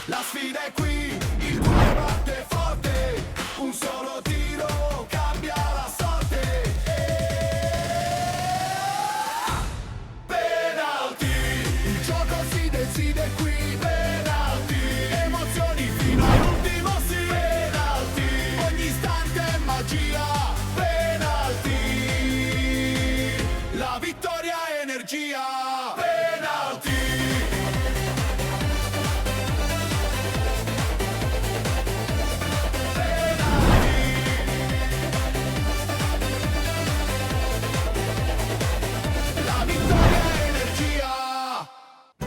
La sfida è qui, il cuore batte forte, un solo tiro cambia la sorte. Penalty, il gioco si decide qui. Penalty, emozioni fino all'ultimo sì. Penalty, ogni istante è magia. Penalty, la vittoria è energia. Penalty.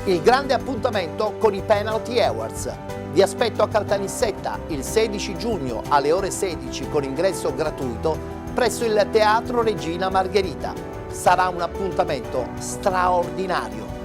Il grande appuntamento con i Penalty Awards. Vi aspetto a Caltanissetta il 16 giugno alle ore 16 con ingresso gratuito presso il Teatro Regina Margherita. Sarà un appuntamento straordinario.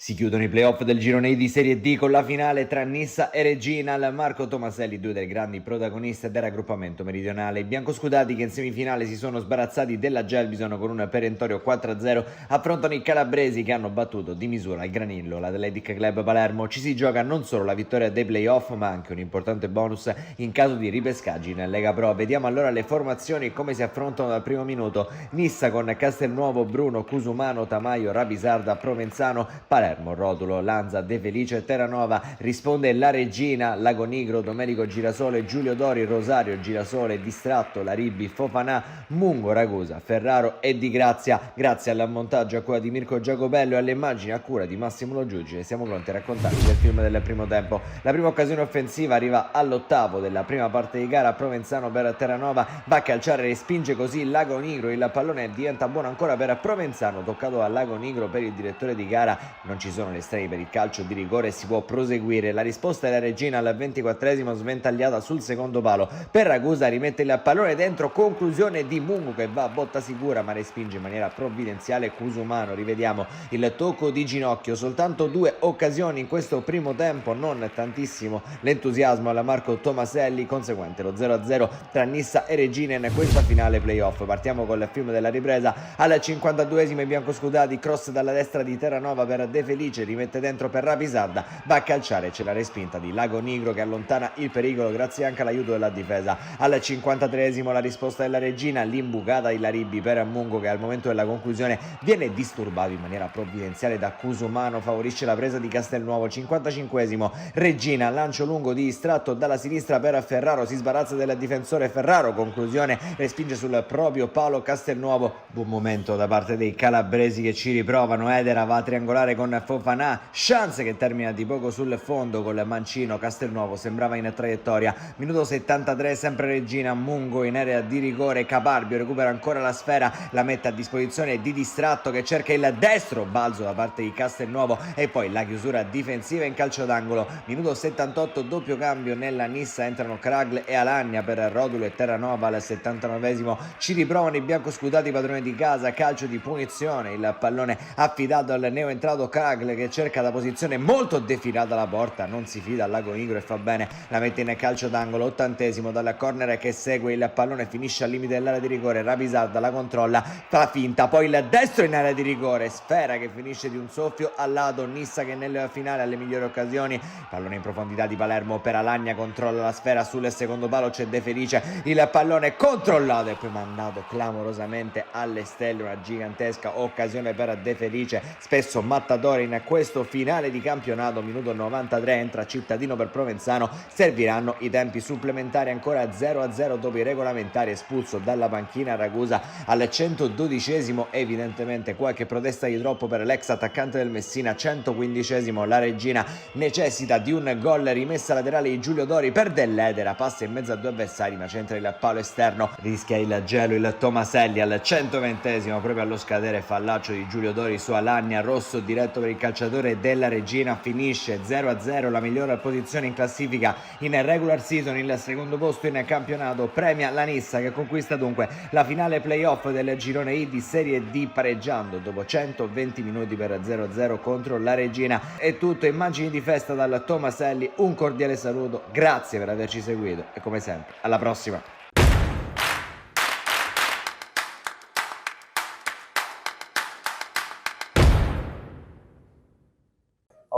Si chiudono i playoff del girone I di Serie D con la finale tra Nissa e Regina. Marco Tomaselli, due dei grandi protagonisti del raggruppamento meridionale. I biancoscudati che in semifinale si sono sbarazzati della Gelbison con un perentorio 4-0 affrontano i calabresi che hanno battuto di misura il Granillo, l'Athletic Club Palermo. Ci si gioca non solo la vittoria dei playoff ma anche un importante bonus in caso di ripescaggi in Lega Pro. Vediamo allora le formazioni e come si affrontano dal primo minuto. Nissa con Castelnuovo, Bruno, Cusumano, Tamaio, Rabisarda, Provenzano, Palermo, Rodulo, Lanza, De Felice e Terranova. Risponde la Regina, Lagonigro, Domenico Girasole, Giulio Dori, Rosario, Girasole, Distratto, Laribbi, Fofanà, Mungo, Ragusa, Ferraro e Di Grazia. Grazie al montaggio a cura di Mirko Giacobello e alle immagini a cura di Massimo Lo Giudice siamo pronti a raccontarvi del film del primo tempo. La prima occasione offensiva arriva all'8º della prima parte di gara. Provenzano per Terranova, va a calciare, respinge così Lagonigro, il pallone diventa buono ancora per Provenzano, toccato da Lagonigro per il direttore di gara. Non ci sono le estremi per il calcio di rigore e si può proseguire. La risposta è la Regina al 24esimo, sventagliata sul secondo palo per Ragusa, rimette il pallone dentro, conclusione di Mungo che va a botta sicura ma respinge in maniera provvidenziale Cusumano. Rivediamo il tocco di ginocchio, soltanto due occasioni in questo primo tempo, non tantissimo l'entusiasmo alla Marco Tomaselli, conseguente lo 0-0 tra Nissa e Regina in questa finale playoff. Partiamo col film della ripresa. Al 52esimo i biancoscudati, cross dalla destra di Terranova per De Felice, rimette dentro per Rapisarda, va a calciare, c'è la respinta di Lagonigro che allontana il pericolo grazie anche all'aiuto della difesa. Al 53esimo la risposta della Regina, l'imbucata di Laribbi per Mungo che al momento della conclusione viene disturbato in maniera provvidenziale da Cusumano, favorisce la presa di Castelnuovo. 55esimo Regina, lancio lungo di Distratto dalla sinistra per Ferraro, si sbarazza del difensore Ferraro, conclusione, respinge sul proprio palo Castelnuovo. Buon momento da parte dei calabresi che ci riprovano. Edera va a triangolare con Fofanà, chance che termina di poco sul fondo col mancino. Castelnuovo sembrava in traiettoria. Minuto 73, sempre Regina, Mungo in area di rigore, Caparbio recupera ancora la sfera, la mette a disposizione di Distratto che cerca il destro, balzo da parte di Castelnuovo e poi la chiusura difensiva in calcio d'angolo. Minuto 78, doppio cambio nella Nissa, entrano Cragl e Alagna per Rodulo e Terranova. Al 79esimo ci riprovano i biancoscudati padroni di casa, calcio di punizione, il pallone affidato al neoentrato Cragl che cerca da posizione molto defilata la porta, non si fida al Lagonigro e fa bene, la mette in calcio d'angolo. 80esimo dalla corner che segue il pallone, finisce al limite dell'area di rigore, Rapisarda la controlla, fa finta, poi il destro in area di rigore, sfera che finisce di un soffio al lato. Nissa che nel finale ha le migliori occasioni, pallone in profondità di Palermo per Alagna, controlla la sfera, sul secondo palo c'è De Felice, il pallone controllato e poi mandato clamorosamente alle stelle, una gigantesca occasione per De Felice, spesso mattatore in questo finale di campionato. Minuto 93, entra Cittadino per Provenzano, serviranno i tempi supplementari, ancora 0-0 dopo i regolamentari, espulso dalla panchina Ragusa. Al 112esimo evidentemente qualche protesta di troppo per l'ex attaccante del Messina. 115esimo la Regina necessita di un gol, rimessa laterale di Giulio Dori per Dell'Edera, passa in mezzo a due avversari ma centra il palo esterno, rischia il gelo il Tomaselli. Al 120esimo proprio allo scadere fallaccio di Giulio Dori su Alagna, rosso diretto per il calciatore della Regina. Finisce 0-0, la migliore posizione in classifica in regular season, il secondo posto in campionato premia la Nissa che conquista dunque la finale playoff del girone I di Serie D pareggiando dopo 120 minuti per 0-0 contro la Regina. È tutto, immagini di festa dal Tomaselli, un cordiale saluto, grazie per averci seguito e come sempre alla prossima.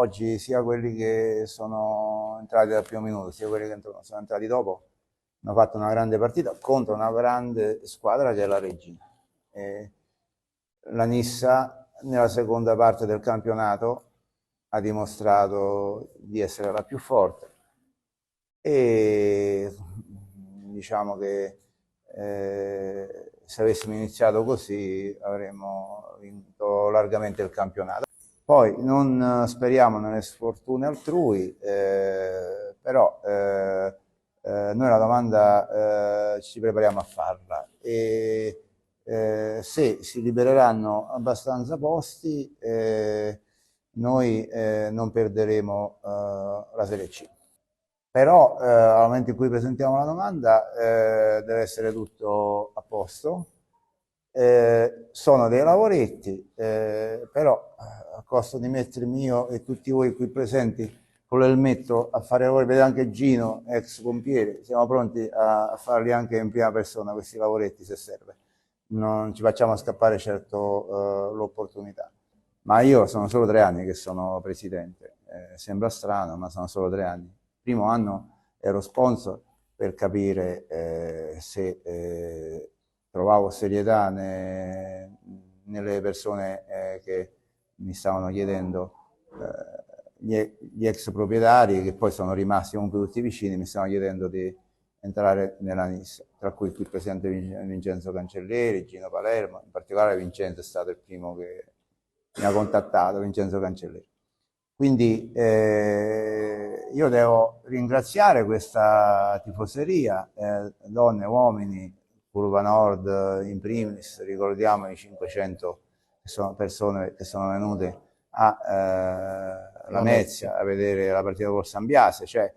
oggi sia quelli che sono entrati dal primo minuto, sia quelli che sono entrati dopo, hanno fatto una grande partita contro una grande squadra che è la Regina. La Nissa nella seconda parte del campionato ha dimostrato di essere la più forte e diciamo che se avessimo iniziato così avremmo vinto largamente il campionato. Poi non speriamo nelle sfortune altrui, però noi la domanda ci prepariamo a farla e se si libereranno abbastanza posti noi non perderemo la Serie C. Però al momento in cui presentiamo la domanda deve essere tutto a posto. Sono dei lavoretti, però a costo di mettermi io e tutti voi qui presenti con l'elmetto a fare lavori, vedete anche Gino, ex pompiere, siamo pronti a farli anche in prima persona questi lavoretti se serve. Non ci facciamo scappare certo l'opportunità. Ma io sono solo 3 anni che sono presidente, sembra strano ma sono solo 3 anni. Primo anno ero sponsor per capire se trovavo serietà nelle persone che mi stavano chiedendo, gli ex proprietari che poi sono rimasti comunque tutti vicini, mi stavano chiedendo di entrare nella Nissa, tra cui il presidente Vincenzo Cancelleri, Gino Palermo, in particolare Vincenzo è stato il primo che mi ha contattato, Vincenzo Cancelleri. Quindi io devo ringraziare questa tifoseria, donne, uomini, Curva Nord in primis, ricordiamo i 500 persone che sono venute a Lamezia a vedere la partita col Sambiase, cioè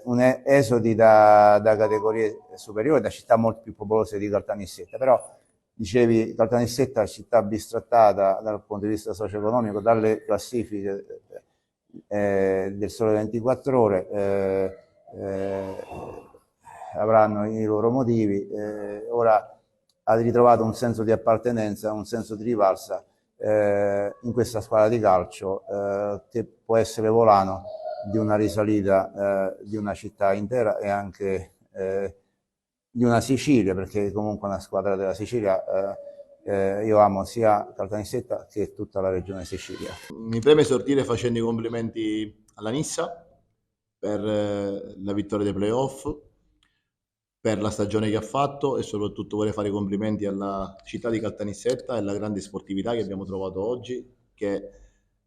un esodi da categorie superiori, da città molto più popolose di Caltanissetta, però dicevi Caltanissetta è città bistrattata dal punto di vista socio-economico dalle classifiche del Sole 24 Ore, avranno i loro motivi, ora ha ritrovato un senso di appartenenza, un senso di rivalsa in questa squadra di calcio che può essere volano di una risalita di una città intera e anche di una Sicilia, perché comunque una squadra della Sicilia io amo sia Caltanissetta che tutta la regione Sicilia. Mi preme esordire facendo i complimenti alla Nissa per la vittoria dei playoff, per la stagione che ha fatto e soprattutto vorrei fare i complimenti alla città di Caltanissetta e alla grande sportività che abbiamo trovato oggi, che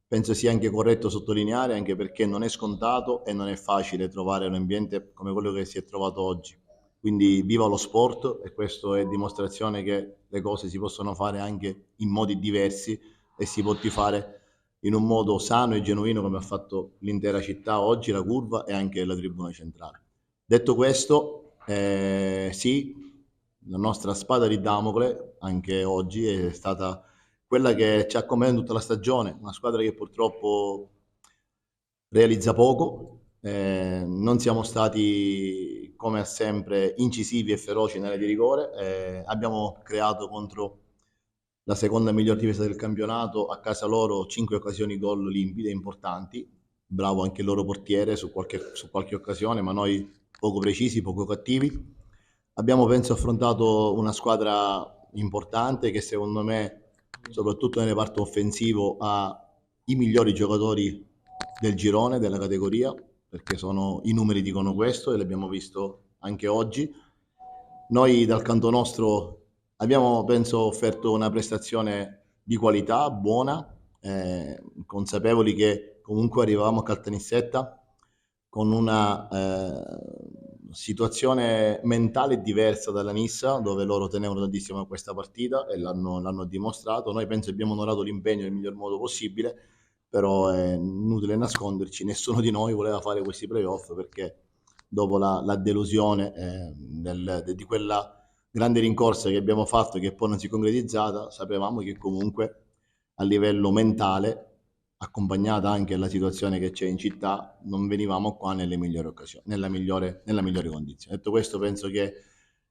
penso sia anche corretto sottolineare, anche perché non è scontato e non è facile trovare un ambiente come quello che si è trovato oggi. Quindi viva lo sport, e questo è dimostrazione che le cose si possono fare anche in modi diversi e si può tifare in un modo sano e genuino come ha fatto l'intera città oggi, la curva e anche la tribuna centrale. Detto questo, sì, la nostra spada di Damocle anche oggi è stata quella che ci ha accompagnato tutta la stagione, una squadra che purtroppo realizza poco. Non siamo stati come sempre incisivi e feroci nell'area di rigore, abbiamo creato contro la seconda miglior difesa del campionato a casa loro 5 occasioni gol limpide importanti, bravo anche il loro portiere su qualche occasione, ma noi poco precisi, poco cattivi. Abbiamo penso affrontato una squadra importante che secondo me soprattutto nel reparto offensivo ha i migliori giocatori del girone, della categoria, perché i numeri dicono questo e l'abbiamo visto anche oggi. Noi dal canto nostro abbiamo, penso, offerto una prestazione di qualità, buona, consapevoli che comunque arrivavamo a Caltanissetta con una situazione mentale diversa dalla Nissa, dove loro tenevano tantissimo questa partita e l'hanno dimostrato. Noi penso abbiamo onorato l'impegno nel miglior modo possibile, però è inutile nasconderci, nessuno di noi voleva fare questi playoff perché dopo la delusione di quella grande rincorsa che abbiamo fatto che poi non si è concretizzata, sapevamo che comunque a livello mentale, accompagnata anche alla situazione che c'è in città, non venivamo qua nelle migliori occasioni, nella migliore condizione. Detto questo, penso che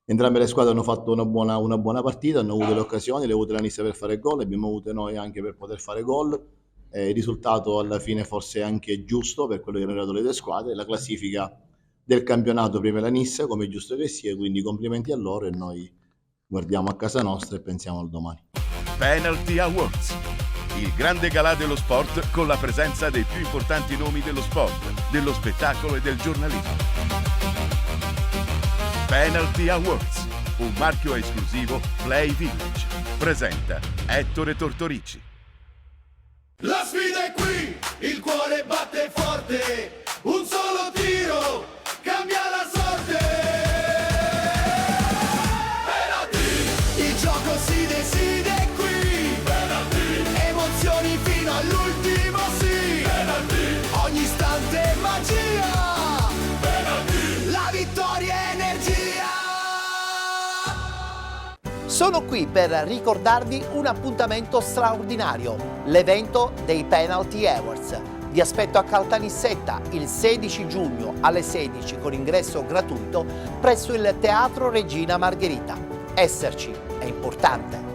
entrambe le squadre hanno fatto una buona partita, hanno avuto le occasioni, le ha avute la Nissa per fare gol, abbiamo avute noi anche per poter fare gol. Il risultato alla fine forse è anche giusto per quello che hanno dato le due squadre, la classifica del campionato prima la Nissa, come è giusto che sia, quindi complimenti a loro e noi guardiamo a casa nostra e pensiamo al domani. Penalty Awards, il grande galà dello sport con la presenza dei più importanti nomi dello sport, dello spettacolo e del giornalismo. Penalty Awards, un marchio esclusivo Play Village. Presenta Ettore Tortorici. La sfida è qui, il cuore batte forte, un solo tiro cambia la sorte. Penalty, il gioco si decide qui. Penalty, emozioni fino all'ultimo sì. Penalty, ogni istante magia. Penalty, la vittoria è energia. Sono qui per ricordarvi un appuntamento straordinario, l'evento dei Penalty Awards. Vi aspetto a Caltanissetta il 16 giugno alle 16 con ingresso gratuito presso il Teatro Regina Margherita. Esserci è importante.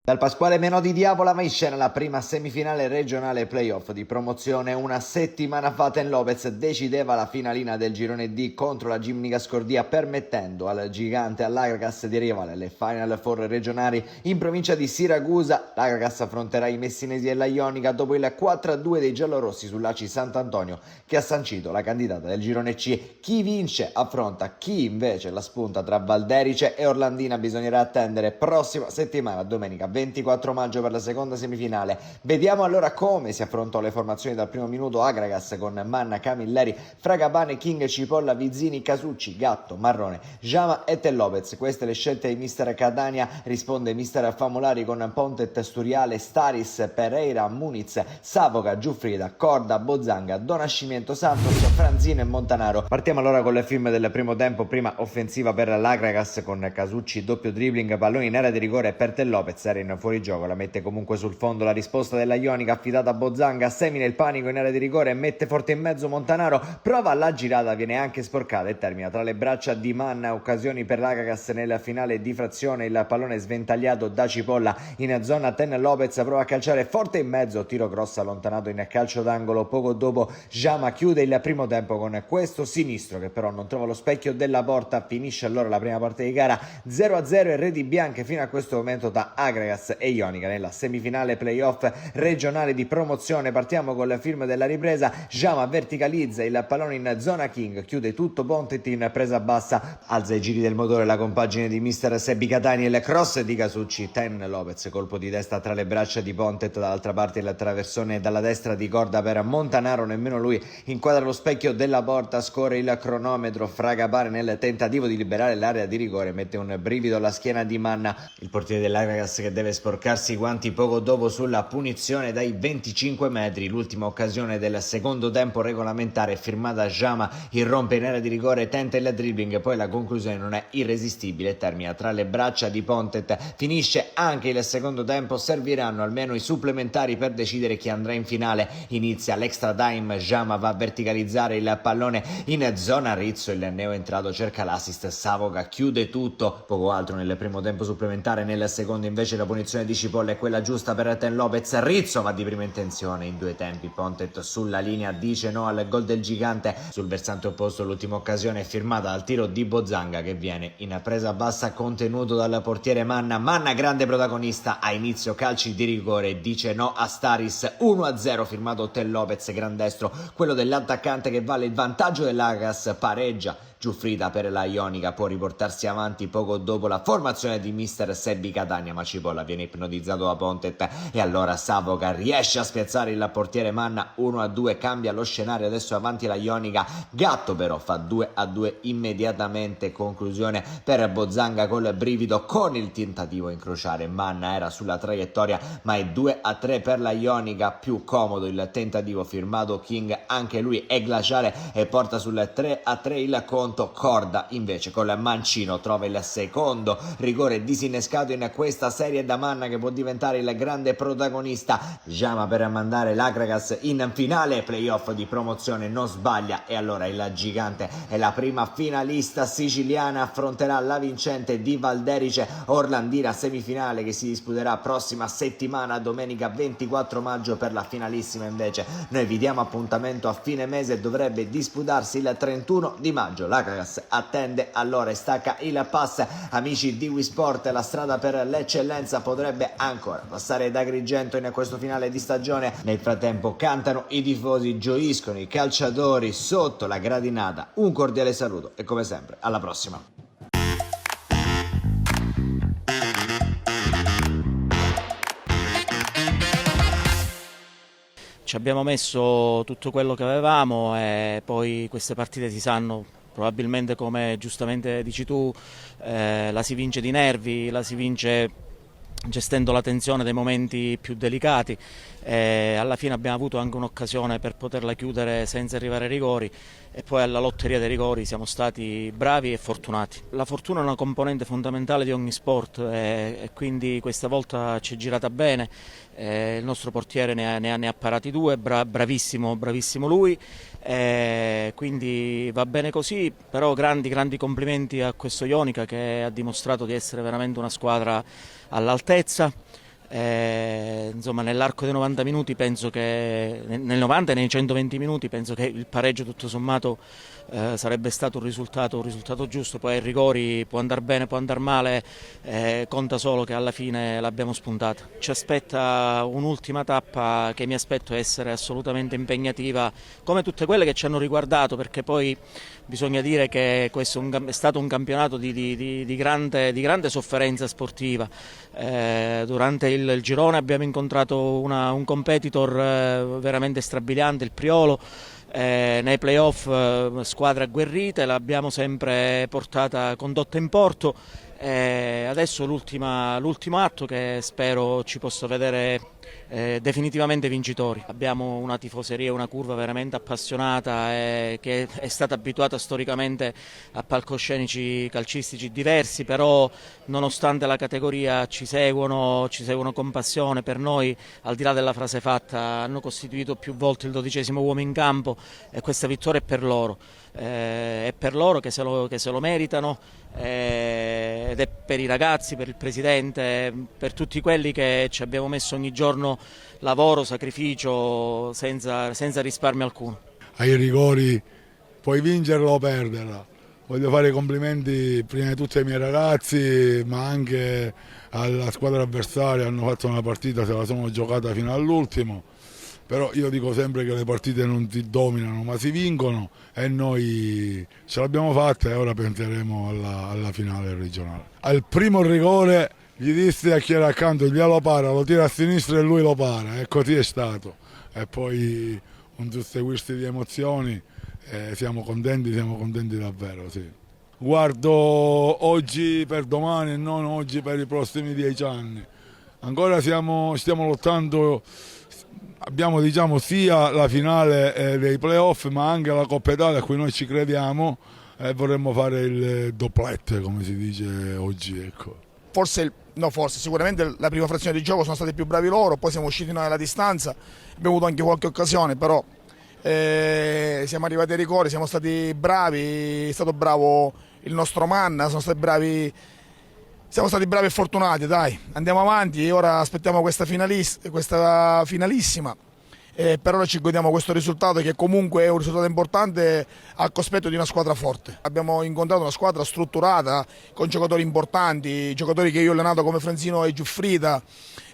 Dal Pasquale Menodi di Avola va in scena la prima semifinale regionale playoff di promozione. Una settimana fa Ten Lopez decideva la finalina del girone D contro la Gimnica Scordia, permettendo al gigante all'Agragas di arrivare alle Final Four regionali in provincia di Siracusa. L'Agragas affronterà i messinesi e la Ionica dopo il 4-2 dei giallorossi sull'Aci Sant'Antonio, che ha sancito la candidata del girone C. Chi vince affronta chi invece la spunta tra Valderice e Orlandina. Bisognerà attendere prossima settimana, domenica 24 maggio, per la seconda semifinale. Vediamo allora come si affrontò le formazioni dal primo minuto. Agragas con Manna, Camilleri, Fragabane, King, Cipolla, Vizzini, Casucci, Gatto, Marrone, Jama e Ten Lopez. Queste le scelte di mister Catania. Risponde mister Famolari con Pontet, Sturiale, Staris, Pereira, Muniz, Savoca, Giuffrida, Corda, Bozzanga, Donascimento, Santos, Franzino e Montanaro. Partiamo allora con le film del primo tempo. Prima offensiva per l'Agragas con Casucci, doppio dribbling, palloni in area di rigore per Ten Lopez. Era in fuorigioco, la mette comunque sul fondo. La risposta della Ionica affidata a Bozzanga, semina il panico in area di rigore e mette forte in mezzo Montanaro, prova la girata, viene anche sporcata e termina tra le braccia di Manna. Occasioni per l'Agragas nella finale di frazione, il pallone sventagliato da Cipolla in zona. Ten Lopez prova a calciare forte in mezzo, tiro cross allontanato in calcio d'angolo. Poco dopo Jama chiude il primo tempo con questo sinistro che però non trova lo specchio della porta. Finisce allora la prima parte di gara 0-0 e reti bianche fino a questo momento da Agragas e Ionica nella semifinale playoff regionale di promozione. Partiamo col film della ripresa. Jama verticalizza il pallone in zona King, chiude tutto Pontet in presa bassa, alza i giri del motore la compagine di mister Sebbi Catani, il cross di Casucci. Ten Lopez, colpo di testa tra le braccia di Pontet, dall'altra parte il traversone dalla destra di Corda per Montanaro, nemmeno lui inquadra lo specchio della porta. Scorre il cronometro. Fragabane nel tentativo di liberare l'area di rigore mette un brivido alla schiena di Manna, il portiere dell'Agragas che deve sporcarsi i guanti poco dopo sulla punizione dai 25 metri. L'ultima occasione del secondo tempo regolamentare firmata Jama, irrompe in area di rigore, tenta il dribbling, poi la conclusione non è irresistibile, termina tra le braccia di Pontet. Finisce anche il secondo tempo, serviranno almeno i supplementari per decidere chi andrà in finale. Inizia l'extra time, Jama va a verticalizzare il pallone in zona Rizzo, il neo entrato cerca l'assist, Savoca chiude tutto, poco altro nel primo tempo supplementare. Nel secondo invece la punizione di Cipolla è quella giusta per Ten Lopez. Rizzo va di prima intenzione in due tempi, Pontet sulla linea dice no al gol del gigante. Sul versante opposto l'ultima occasione è firmata dal tiro di Bozzanga che viene in presa bassa contenuto dal portiere Manna. Manna grande protagonista, a inizio calci di rigore, dice no a Staris. 1-0 firmato Ten Lopez, gran destro, quello dell'attaccante che vale il vantaggio dell'Agragas. Pareggia Giuffrida per la Ionica, può riportarsi avanti poco dopo la formazione di mister Sebbi Catania, ma Cipolla viene ipnotizzato da Pontet e allora Savoca riesce a spiazzare il portiere Manna. 1-2, cambia lo scenario, adesso avanti la Ionica. Gatto però fa 2-2 immediatamente. Conclusione per Bozzanga col brivido, con il tentativo a incrociare Manna era sulla traiettoria, ma è 2-3 per la Ionica. Più comodo il tentativo firmato King, anche lui è glaciale e porta sul 3-3 il conto. Corda invece col mancino trova il secondo rigore disinnescato in questa serie da Manna che può diventare il grande protagonista, chiama per mandare l'Akragas in finale, playoff di promozione, non sbaglia, e allora il gigante è la prima finalista siciliana, affronterà la vincente di Valderice Orlandina, semifinale che si disputerà prossima settimana, domenica 24 maggio per la finalissima. Invece noi vi diamo appuntamento a fine mese, dovrebbe disputarsi il 31 di maggio. L'Akragas attende allora e stacca il pass. Amici di Wisport, la strada per l'eccellenza potrebbe ancora passare da Agrigento in questo finale di stagione. Nel frattempo cantano i tifosi, gioiscono i calciatori sotto la gradinata. Un cordiale saluto e come sempre alla prossima. Ci abbiamo messo tutto quello che avevamo e poi queste partite si sanno, probabilmente come giustamente dici tu, la si vince di nervi, la si vince gestendo la tensione dei momenti più delicati. Alla fine abbiamo avuto anche un'occasione per poterla chiudere senza arrivare ai rigori e poi alla lotteria dei rigori siamo stati bravi e fortunati. La fortuna è una componente fondamentale di ogni sport e quindi questa volta ci è girata bene. Il nostro portiere ne ha parati due, bravissimo lui, quindi va bene così, però grandi complimenti a questo Ionica che ha dimostrato di essere veramente una squadra all'altezza. Insomma, nell'arco dei 90 minuti penso che nel 90 e nei 120 minuti penso che il pareggio tutto sommato sarebbe stato un risultato giusto. Poi ai rigori può andare bene, può andare male, conta solo che alla fine l'abbiamo spuntata. Ci aspetta un'ultima tappa che mi aspetto essere assolutamente impegnativa, come tutte quelle che ci hanno riguardato, perché poi bisogna dire che questo è stato un campionato di grande sofferenza sportiva. Durante il girone abbiamo incontrato un competitor veramente strabiliante, il Priolo. Nei playoff squadre agguerrite, l'abbiamo sempre portata condotta in porto. Adesso l'ultimo atto che spero ci possa vedere definitivamente vincitori. Abbiamo una tifoseria, una curva veramente appassionata che è stata abituata storicamente a palcoscenici calcistici diversi, però nonostante la categoria ci seguono con passione. Per noi, al di là della frase fatta, hanno costituito più volte il 12° uomo in campo e questa vittoria è per loro. È per loro che se lo meritano, ed è per i ragazzi, per il presidente, per tutti quelli che ci abbiamo messo ogni giorno lavoro, sacrificio, senza risparmio alcuno. Ai rigori puoi vincerla o perderla. Voglio fare i complimenti prima di tutto ai miei ragazzi, ma anche alla squadra avversaria. Hanno fatto una partita, se la sono giocata fino all'ultimo. Però io dico sempre che le partite non si dominano ma si vincono e noi ce l'abbiamo fatta e ora penseremo alla finale regionale. Al primo rigore gli disse a chi era accanto, glielo para, lo tira a sinistra e lui lo para, e così è stato. E poi un susseguirsi di emozioni, siamo contenti davvero, sì. Guardo oggi per domani e non oggi per i prossimi 10 anni. Ancora stiamo lottando. Abbiamo sia la finale dei playoff ma anche la Coppa Italia a cui noi ci crediamo e vorremmo fare il dopplet come si dice oggi. Ecco. Sicuramente la prima frazione di gioco sono stati più bravi loro, poi siamo usciti noi alla distanza, abbiamo avuto anche qualche occasione, però siamo arrivati ai rigori, siamo stati bravi, è stato bravo il nostro Manna, siamo stati bravi e fortunati, dai, andiamo avanti e ora aspettiamo questa finalissima. Per ora ci godiamo questo risultato che comunque è un risultato importante al cospetto di una squadra forte. Abbiamo incontrato una squadra strutturata con giocatori importanti, giocatori che io ho allenato come Franzino e Giuffrida,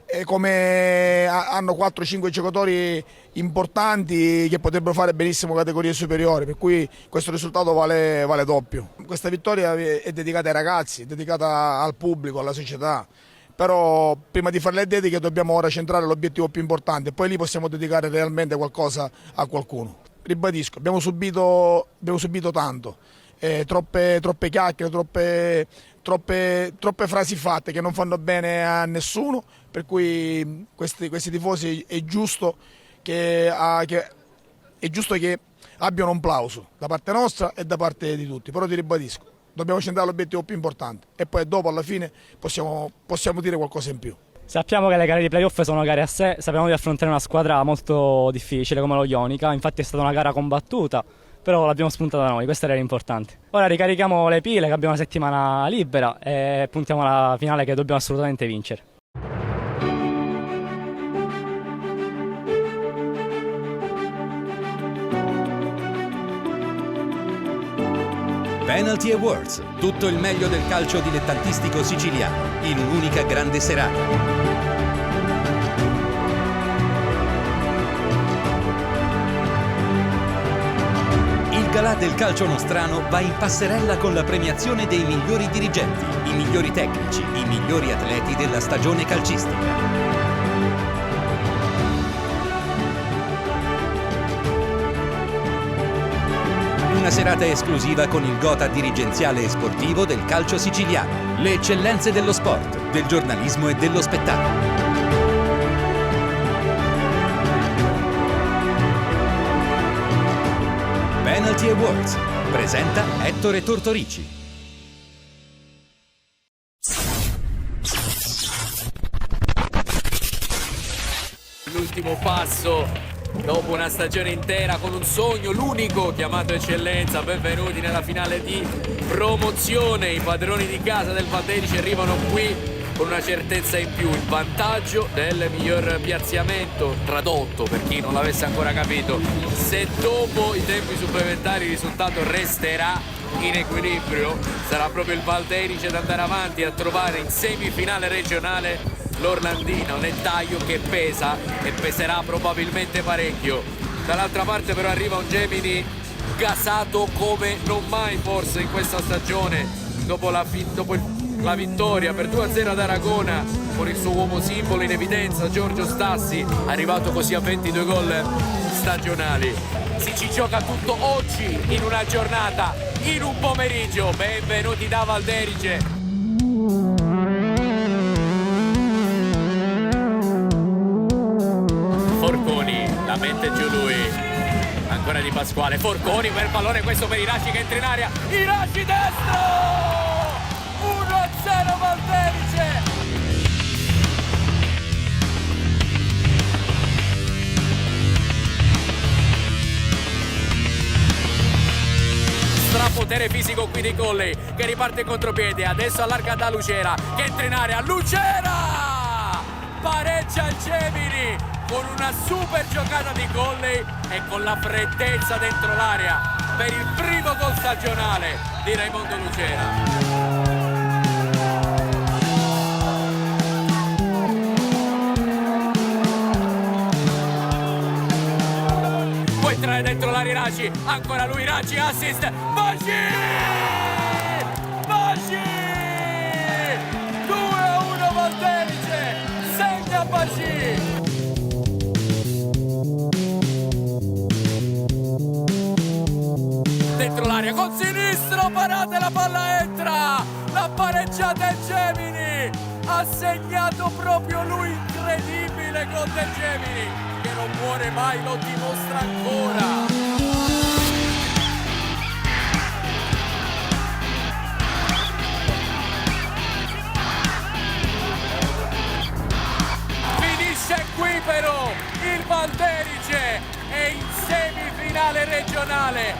e come hanno 4-5 giocatori importanti che potrebbero fare benissimo categorie superiori, per cui questo risultato vale doppio. Questa vittoria è dedicata ai ragazzi, è dedicata al pubblico, alla società, però prima di fare le dediche dobbiamo ora centrare l'obiettivo più importante, poi lì possiamo dedicare realmente qualcosa a qualcuno. Ribadisco, abbiamo subito tanto, troppe chiacchiere, troppe frasi fatte che non fanno bene a nessuno, per cui questi tifosi è giusto che abbiano un plauso da parte nostra e da parte di tutti, però ti ribadisco, dobbiamo centrare l'obiettivo più importante e poi dopo alla fine possiamo dire qualcosa in più. Sappiamo che le gare di playoff sono gare a sé, sappiamo di affrontare una squadra molto difficile come lo Ionica, infatti è stata una gara combattuta, però l'abbiamo spuntata noi, questo era l'importante. Ora ricarichiamo le pile, che abbiamo una settimana libera e puntiamo alla finale che dobbiamo assolutamente vincere. Penalty Awards, tutto il meglio del calcio dilettantistico siciliano, in un'unica grande serata. Il galà del calcio nostrano va in passerella con la premiazione dei migliori dirigenti, i migliori tecnici, i migliori atleti della stagione calcistica. Una serata esclusiva con il gotha dirigenziale e sportivo del calcio siciliano, le eccellenze dello sport, del giornalismo e dello spettacolo. Penalty Awards presenta Ettore Tortorici. L'ultimo passo dopo una stagione intera con un sogno, l'unico chiamato eccellenza. Benvenuti nella finale di promozione. I padroni di casa del Valderice arrivano qui con una certezza in più, il vantaggio del miglior piazzamento. Tradotto, per chi non l'avesse ancora capito, se dopo i tempi supplementari il risultato resterà in equilibrio, sarà proprio il Valderice ad andare avanti a trovare in semifinale regionale l'Orlandino, nel taglio che pesa e peserà probabilmente parecchio. Dall'altra parte però arriva un Gemini gasato come non mai forse in questa stagione, dopo la vittoria per 2-0 ad Aragona con il suo uomo simbolo in evidenza, Giorgio Stassi, arrivato così a 22 gol stagionali. Si gioca tutto oggi, in una giornata, in un pomeriggio. Benvenuti da Valderice. Forconi, la mette giù lui, ancora di Pasquale, Forconi per pallone, questo per Iraci che entra in aria, Iraci destro, 1-0 Valderice. Strapotere fisico qui di Colley che riparte in contropiede, adesso allarga da Lucera che entra in area, Lucera pareggia il Gemini con una super giocata di Colley e con la freddezza dentro l'area per il primo gol stagionale di Raimondo Lucera. Può entrare dentro l'area Iraci, ancora lui Iraci, assist, Baggi! Baggi! 2-1 Valderice, segna Baggi! Dentro l'area con sinistro, parate, la palla entra, la pareggiata è Gemini, ha segnato proprio lui, incredibile gol del Gemini che non muore mai, lo dimostra ancora. Finisce qui però il Valderice è in semifinale regionale,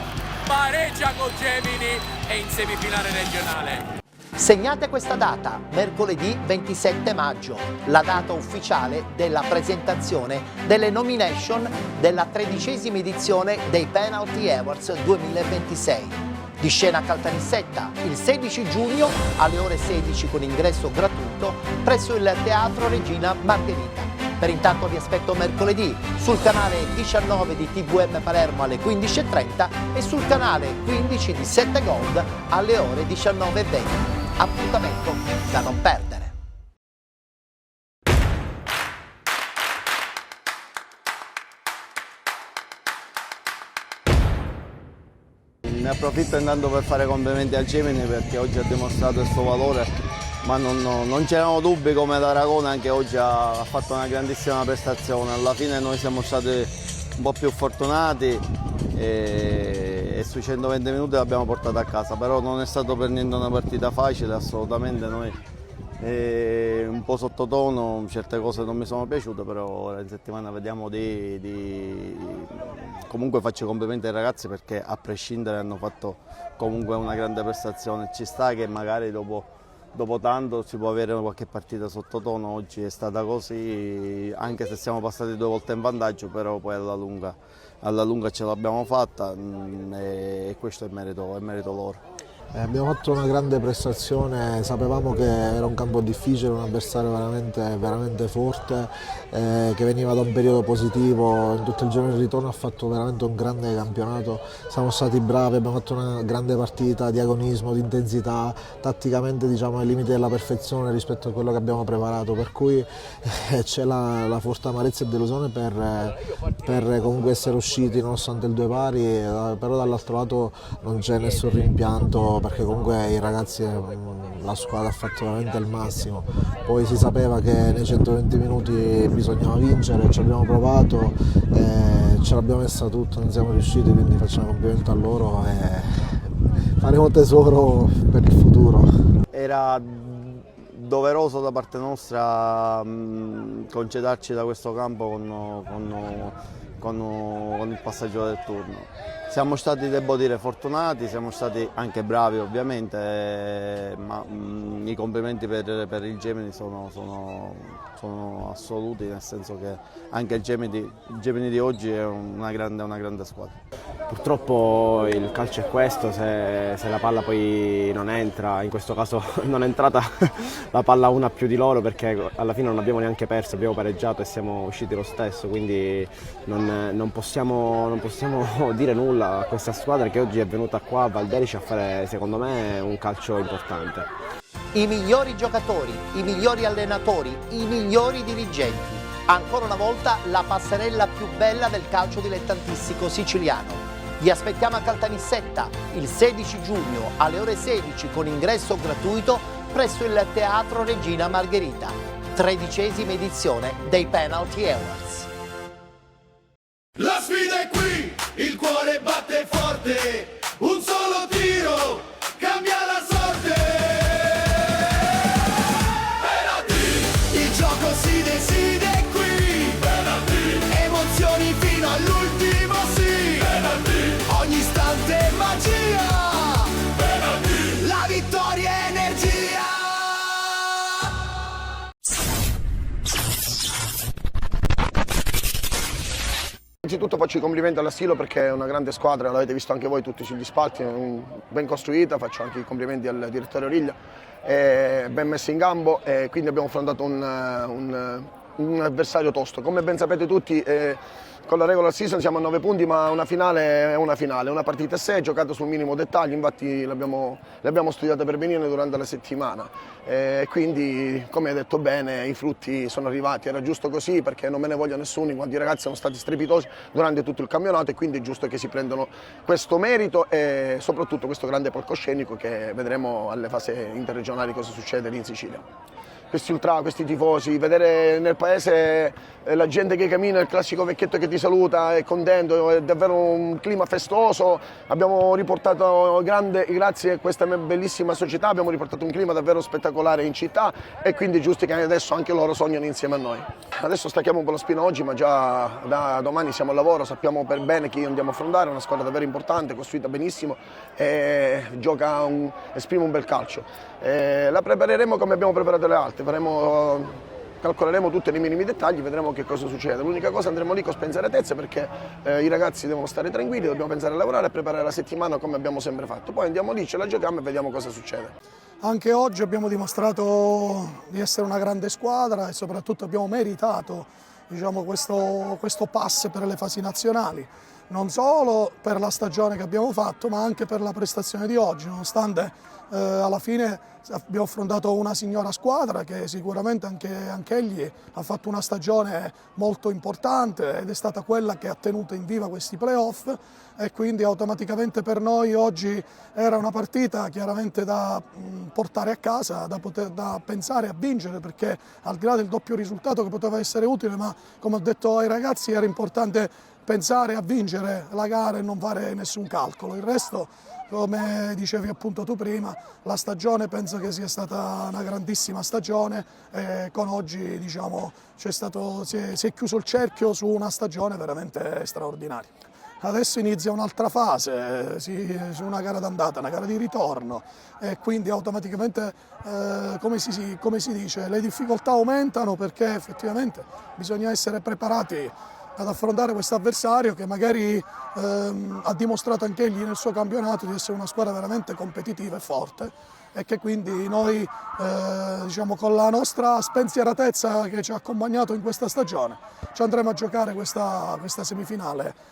pareggia con Gemini e in semifinale regionale. Segnate questa data, mercoledì 27 maggio, la data ufficiale della presentazione delle nomination della 13ª edizione dei Penalty Awards 2026. Di scena a Caltanissetta, il 16 giugno alle ore 16 con ingresso gratuito presso il Teatro Regina Margherita. Per intanto vi aspetto mercoledì sul canale 19 di TVM Palermo alle 15:30 e sul canale 15 di 7 Gold alle ore 19:20. Appuntamento da non perdere. Ne approfitto intanto per fare complimenti al Gemini perché oggi ha dimostrato il suo valore, ma non c'erano dubbi come ad Aragona, anche oggi ha fatto una grandissima prestazione. Alla fine noi siamo stati un po' più fortunati e sui 120 minuti l'abbiamo portata a casa, però non è stato per niente una partita facile, assolutamente. Noi un po' sottotono, certe cose non mi sono piaciute, però ora in settimana vediamo comunque faccio i complimenti ai ragazzi perché a prescindere hanno fatto comunque una grande prestazione. Ci sta che magari dopo tanto si può avere qualche partita sottotono, oggi è stata così, anche se siamo passati 2 volte in vantaggio, però poi alla lunga ce l'abbiamo fatta e questo è merito loro. Abbiamo fatto una grande prestazione, sapevamo che era un campo difficile, un avversario veramente forte, che veniva da un periodo positivo, in tutto il girone di ritorno ha fatto veramente un grande campionato, siamo stati bravi, abbiamo fatto una grande partita di agonismo, di intensità, tatticamente diciamo ai limiti della perfezione rispetto a quello che abbiamo preparato, per cui c'è la forte amarezza e delusione per comunque essere usciti nonostante il 2 pari, però dall'altro lato non c'è nessun rimpianto, perché comunque i ragazzi, la squadra ha fatto veramente il massimo, poi si sapeva che nei 120 minuti bisognava vincere, ci abbiamo provato, ce l'abbiamo messa tutta, non siamo riusciti, quindi facciamo complimenti a loro e faremo tesoro per il futuro. Era doveroso da parte nostra concedarci da questo campo con il passaggio del turno. Siamo stati, devo dire, fortunati, siamo stati anche bravi ovviamente, ma i complimenti per il Gemini sono assoluti, nel senso che anche il Gemini di oggi è una grande squadra. Purtroppo il calcio è questo, se la palla poi non entra, in questo caso non è entrata la palla una più di loro, perché alla fine non abbiamo neanche perso, abbiamo pareggiato e siamo usciti lo stesso, quindi non possiamo dire nulla a questa squadra che oggi è venuta qua a Valderici a fare, secondo me, un calcio importante. I migliori giocatori, i migliori allenatori, i migliori dirigenti. Ancora una volta la passerella più bella del calcio dilettantistico siciliano. Vi aspettiamo a Caltanissetta il 16 giugno alle ore 16 con ingresso gratuito presso il Teatro Regina Margherita. 13ª edizione dei Penalty Awards. La sfida è qui, il cuore batte forte, un solo tiro cambia la sorte. Penalty, il gioco si decide qui. Penalty, emozioni fino all'ultimo sì. Penalty, ogni istante magia. Penalty, la vittoria è energia. Innanzitutto faccio i complimenti alla Stilo perché è una grande squadra, l'avete visto anche voi tutti sugli spalti, ben costruita, faccio anche i complimenti al direttore Origlia, ben messa in campo e quindi abbiamo affrontato un avversario tosto. Come ben sapete tutti con la regular season siamo a 9 punti, ma una finale è una finale, una partita a sé, giocata sul minimo dettaglio, infatti le abbiamo studiate per benissimo durante la settimana. Quindi, come hai detto bene, i frutti sono arrivati, era giusto così perché non me ne voglio nessuno, in quanto i ragazzi sono stati strepitosi durante tutto il campionato e quindi è giusto che si prendano questo merito e soprattutto questo grande palcoscenico che vedremo alle fasi interregionali cosa succede lì in Sicilia. Questi ultra, questi tifosi, vedere nel paese la gente che cammina, il classico vecchietto che ti saluta, è contento, è davvero un clima festoso. Abbiamo riportato, grazie a questa bellissima società, abbiamo riportato un clima davvero spettacolare in città e quindi è giusto che adesso anche loro sognano insieme a noi. Adesso stacchiamo un po' la spina oggi, ma già da domani siamo al lavoro, sappiamo per bene chi andiamo a affrontare, è una squadra davvero importante, costruita benissimo e esprime un bel calcio. La prepareremo come abbiamo preparato le altre, calcoleremo tutti nei minimi dettagli, vedremo che cosa succede. L'unica cosa, andremo lì con spensieratezza perché i ragazzi devono stare tranquilli, dobbiamo pensare a lavorare e preparare la settimana come abbiamo sempre fatto. Poi andiamo lì, ce la giochiamo e vediamo cosa succede. Anche oggi abbiamo dimostrato di essere una grande squadra e soprattutto abbiamo meritato, diciamo, questo pass per le fasi nazionali. Non solo per la stagione che abbiamo fatto, ma anche per la prestazione di oggi, nonostante alla fine abbiamo affrontato una signora squadra che sicuramente anche egli ha fatto una stagione molto importante ed è stata quella che ha tenuto in viva questi playoff e quindi automaticamente per noi oggi era una partita chiaramente da portare a casa, da pensare a vincere, perché al di là del doppio risultato che poteva essere utile, ma come ho detto ai ragazzi era importante pensare a vincere la gara e non fare nessun calcolo. Il resto come dicevi appunto tu prima, la stagione penso che sia stata una grandissima stagione e con oggi diciamo, si è chiuso il cerchio su una stagione veramente straordinaria. Adesso inizia un'altra fase, su una gara d'andata, una gara di ritorno e quindi automaticamente, come si dice, le difficoltà aumentano perché effettivamente bisogna essere preparati ad affrontare questo avversario che magari ha dimostrato anche egli nel suo campionato di essere una squadra veramente competitiva e forte e che quindi noi diciamo, con la nostra spensieratezza che ci ha accompagnato in questa stagione ci andremo a giocare questa semifinale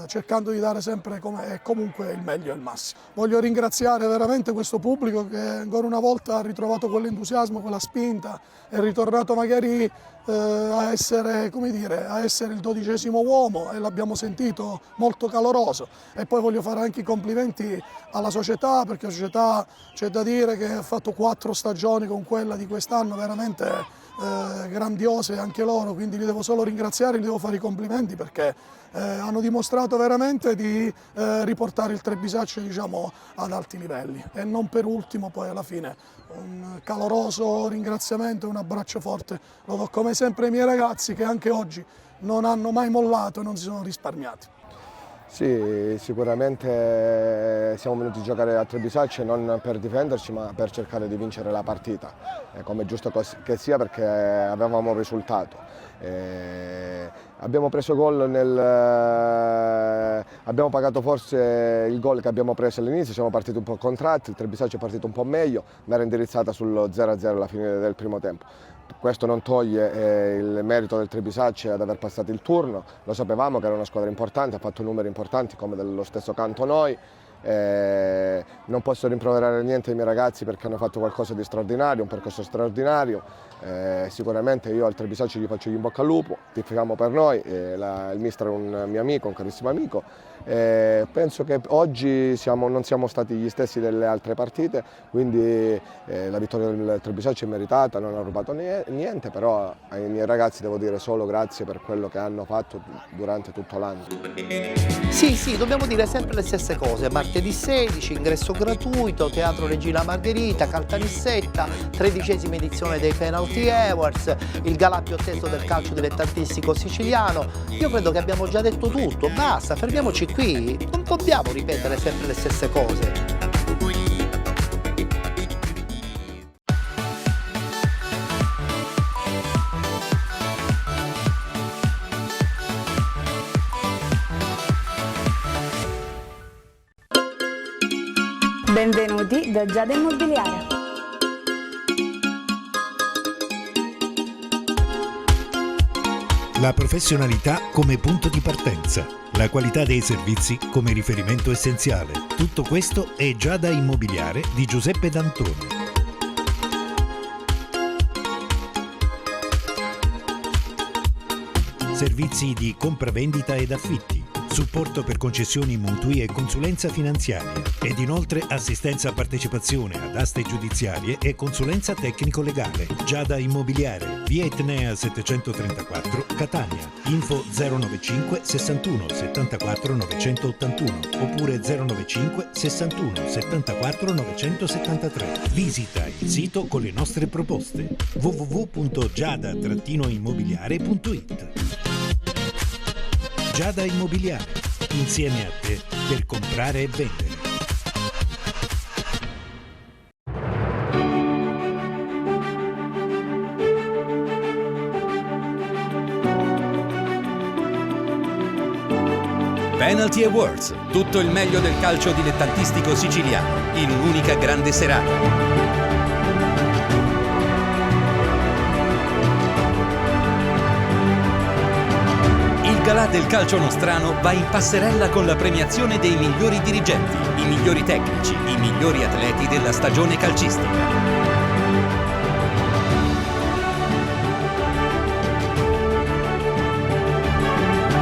cercando di dare sempre comunque il meglio e il massimo. Voglio ringraziare veramente questo pubblico che ancora una volta ha ritrovato quell'entusiasmo, quella spinta, è ritornato magari a essere, come dire, a essere il 12° uomo e l'abbiamo sentito molto caloroso. E poi voglio fare anche i complimenti alla società, perché la società c'è da dire che ha fatto 4 stagioni con quella di quest'anno veramente grandiose anche loro, quindi li devo solo ringraziare, li devo fare i complimenti perché hanno dimostrato veramente di riportare il Trebisacce diciamo, ad alti livelli. E non per ultimo poi alla fine un caloroso ringraziamento e un abbraccio forte lo do come sempre ai miei ragazzi che anche oggi non hanno mai mollato e non si sono risparmiati. Sì, sicuramente siamo venuti a giocare a Trebisacce non per difenderci ma per cercare di vincere la partita, come è giusto che sia perché avevamo un risultato. Abbiamo preso gol abbiamo pagato forse il gol che abbiamo preso all'inizio, siamo partiti un po' contratti, il Trebisacce è partito un po' meglio, ma era indirizzata sullo 0-0 alla fine del primo tempo. Questo non toglie il merito del Trebisacce ad aver passato il turno, lo sapevamo che era una squadra importante, ha fatto numeri importanti come dello stesso canto noi. Non posso rimproverare niente ai miei ragazzi perché hanno fatto qualcosa di straordinario, un percorso straordinario. Sicuramente io al Trebisacce gli faccio in bocca al lupo, tifiamo per noi, il mister è un mio amico, un carissimo amico. Penso che oggi non siamo stati gli stessi delle altre partite, quindi la vittoria del Trebisacce è meritata, non ha rubato niente, però ai miei ragazzi devo dire solo grazie per quello che hanno fatto durante tutto l'anno. Sì, dobbiamo dire sempre le stesse cose. Martedì 16, ingresso gratuito, Teatro Regina Margherita, Caltanissetta, 13ª edizione dei Penalty Awards, il galà più atteso del calcio dilettantistico siciliano. Io credo che abbiamo già detto tutto, basta, fermiamoci qui, non dobbiamo ripetere sempre le stesse cose. Benvenuti da Giada Immobiliare. La professionalità come punto di partenza, la qualità dei servizi come riferimento essenziale. Tutto questo è Giada Immobiliare di Giuseppe D'Antonio. Servizi di compravendita ed affitti, supporto per concessioni mutui e consulenza finanziaria ed inoltre assistenza a partecipazione ad aste giudiziarie e consulenza tecnico-legale. Giada Immobiliare, via Etnea 734, Catania. Info 095 61 74 981 oppure 095 61 74 973. Visita il sito con le nostre proposte www.giada-immobiliare.it. Giada Immobiliare, insieme a te per comprare e vendere. Penalty Awards, tutto il meglio del calcio dilettantistico siciliano in un'unica grande serata. Il galà del calcio nostrano va in passerella con la premiazione dei migliori dirigenti, i migliori tecnici, i migliori atleti della stagione calcistica.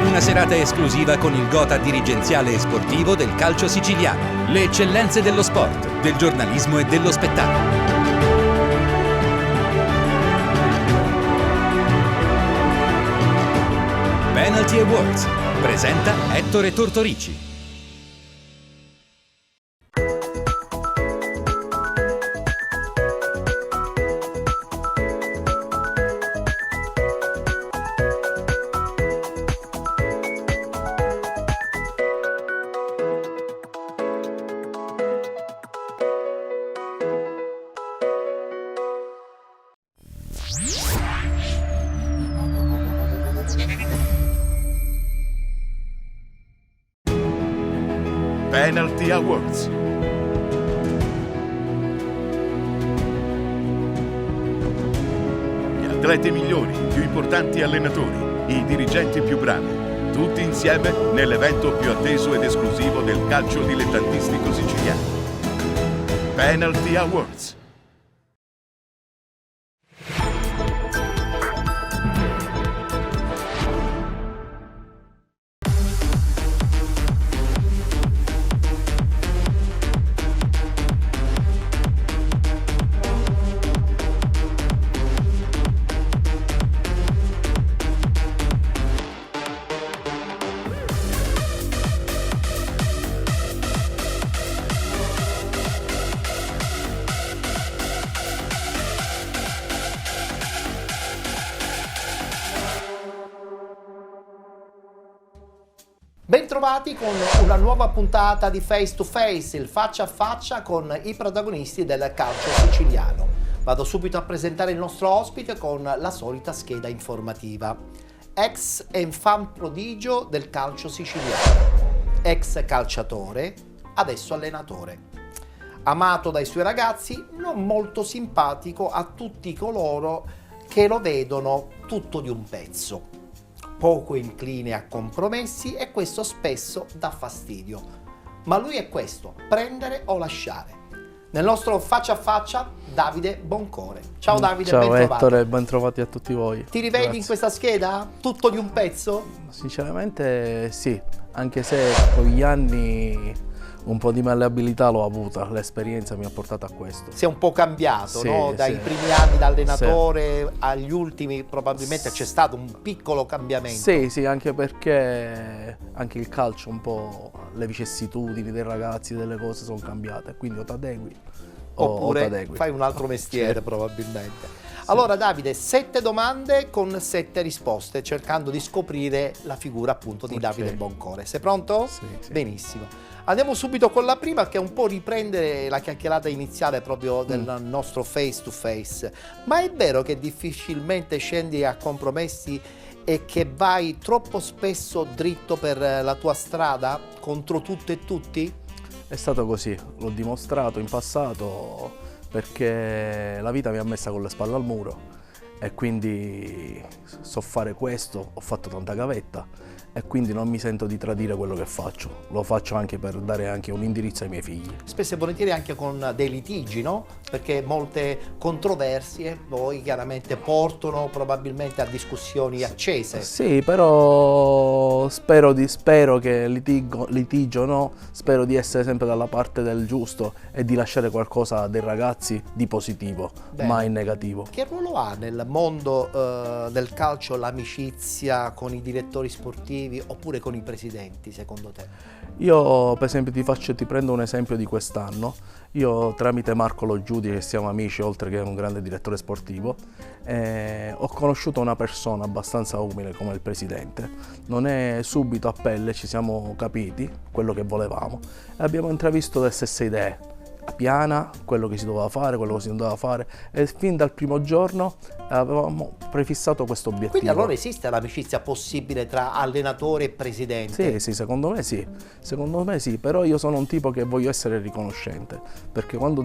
Una serata esclusiva con il gotha dirigenziale e sportivo del calcio siciliano, le eccellenze dello sport, del giornalismo e dello spettacolo. Penalty Awards presenta Ettore Tortorici. Penalty Awards. Gli atleti migliori, i più importanti allenatori, i dirigenti più bravi, tutti insieme nell'evento più atteso ed esclusivo del calcio dilettantistico siciliano. Penalty Awards. Bentrovati con una nuova puntata di Face to Face, il faccia a faccia con i protagonisti del calcio siciliano. Vado subito a presentare il nostro ospite con la solita scheda informativa. Ex enfant prodigio del calcio siciliano, ex calciatore, adesso allenatore. Amato dai suoi ragazzi, non molto simpatico a tutti coloro che lo vedono tutto di un pezzo. Poco incline a compromessi e questo spesso dà fastidio. Ma lui è questo, prendere o lasciare. Nel nostro faccia a faccia, Davide Boncore. Ciao Davide, ciao ben trovato. Ettore, ben trovati a tutti voi. Ti rivedi in questa scheda? Tutto di un pezzo? Sinceramente sì, anche se con gli anni un po' di malleabilità l'ho avuta, l'esperienza mi ha portato a questo. Si è un po' cambiato, sì, no? Dai sì. primi anni da allenatore agli ultimi probabilmente c'è stato un piccolo cambiamento. Sì, sì, anche perché anche il calcio un po', le vicissitudini dei ragazzi, delle cose sono cambiate, quindi o t'adegui oppure o t'adegui. fai un altro mestiere Sì. probabilmente. Allora Davide, 7 domande con 7 risposte, cercando di scoprire la figura appunto di Davide Boncore. Sei pronto? Sì, sì. Benissimo. Andiamo subito con la prima, che è un po' riprendere la chiacchierata iniziale proprio del nostro face to face. Ma è vero che difficilmente scendi a compromessi e che vai troppo spesso dritto per la tua strada, contro tutto e tutti? È stato così, l'ho dimostrato in passato perché la vita mi ha messa con le spalle al muro e quindi so fare questo, ho fatto tanta gavetta e quindi non mi sento di tradire quello che faccio. Lo faccio anche per dare anche un indirizzo ai miei figli. Spesso e volentieri anche con dei litigi, no? Perché molte controversie poi chiaramente portano probabilmente a discussioni accese. Sì, però spero che litigio no, spero di essere sempre dalla parte del giusto e di lasciare qualcosa dei ragazzi di positivo, Bene. mai in negativo. Che ruolo ha nel mondo del calcio l'amicizia con i direttori sportivi oppure con i presidenti, secondo te? Io per esempio ti prendo un esempio di quest'anno. Io tramite Marco Lo Giudi, che siamo amici oltre che un grande direttore sportivo, ho conosciuto una persona abbastanza umile come il presidente. Non è subito a pelle, ci siamo capiti quello che volevamo e abbiamo intravisto le stesse idee. Piana, quello che si doveva fare, quello che si non doveva fare e fin dal primo giorno avevamo prefissato questo obiettivo. Quindi allora esiste l'amicizia possibile tra allenatore e presidente? Sì, secondo me sì, però io sono un tipo che voglio essere riconoscente, perché quando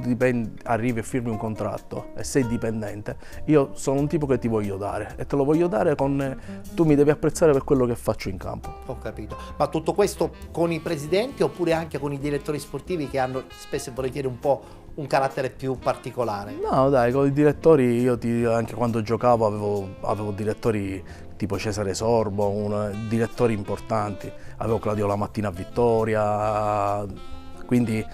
arrivi e firmi un contratto e sei dipendente, io sono un tipo che ti voglio dare e te lo voglio dare tu mi devi apprezzare per quello che faccio in campo. Ho capito, ma tutto questo con i presidenti oppure anche con i direttori sportivi che hanno spesso e volentieri un po' un carattere più particolare? No dai, con i direttori anche quando giocavo avevo direttori tipo Cesare Sorbo, direttori importanti, avevo Claudio Lamattina a Vittoria, quindi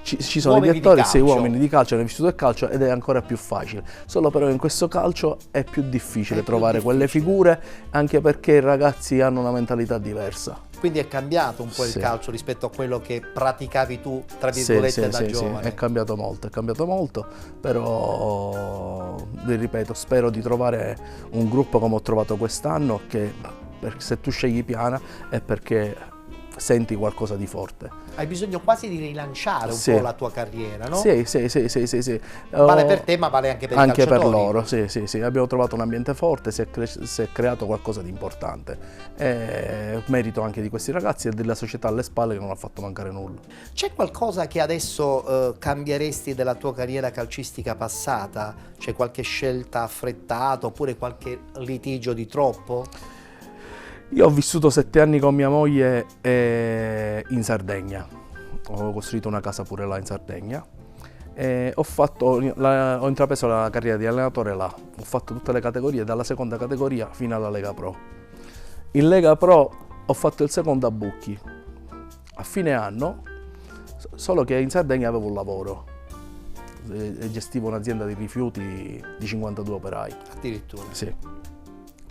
ci sono uomini i direttori, di sei calcio. uomini di calcio, hanno vissuto il calcio ed è ancora più facile, solo però in questo calcio è più difficile trovare quelle figure, anche perché i ragazzi hanno una mentalità diversa. Quindi è cambiato un po' il Sì. calcio rispetto a quello che praticavi tu, tra virgolette, da giovane. Sì, è cambiato molto, però vi ripeto, spero di trovare un gruppo come ho trovato quest'anno, che se tu scegli Piana è perché senti qualcosa di forte. Hai bisogno quasi di rilanciare un Sì. po' la tua carriera, no? Sì. Vale per te, ma vale anche per i anche per calciatori. loro, sì. Abbiamo trovato un ambiente forte, si è creato qualcosa di importante. Merito anche di questi ragazzi e della società alle spalle che non ha fatto mancare nulla. C'è qualcosa che adesso cambieresti della tua carriera calcistica passata? C'è qualche scelta affrettata oppure qualche litigio di troppo? Io ho vissuto 7 anni con mia moglie in Sardegna, ho costruito una casa pure là in Sardegna. Ho intrapreso la carriera di allenatore là, ho fatto tutte le categorie, dalla seconda categoria fino alla Lega Pro. In Lega Pro ho fatto il secondo a Bucchi, a fine anno, solo che in Sardegna avevo un lavoro, gestivo un'azienda di rifiuti di 52 operai. Addirittura? Sì.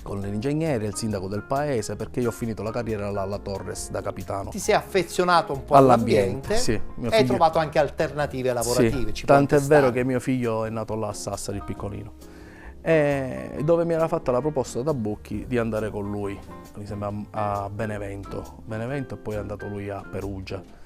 Con l'ingegnere, il sindaco del paese, perché io ho finito la carriera là alla Torres da capitano. Ti sei affezionato un po' all'ambiente, all'ambiente sì, e hai trovato anche alternative lavorative. Sì, tanto è vero che mio figlio è nato là a Sassari, il piccolino, dove mi era fatta la proposta da Bucchi di andare con lui, mi sembra a Benevento e poi è andato lui a Perugia.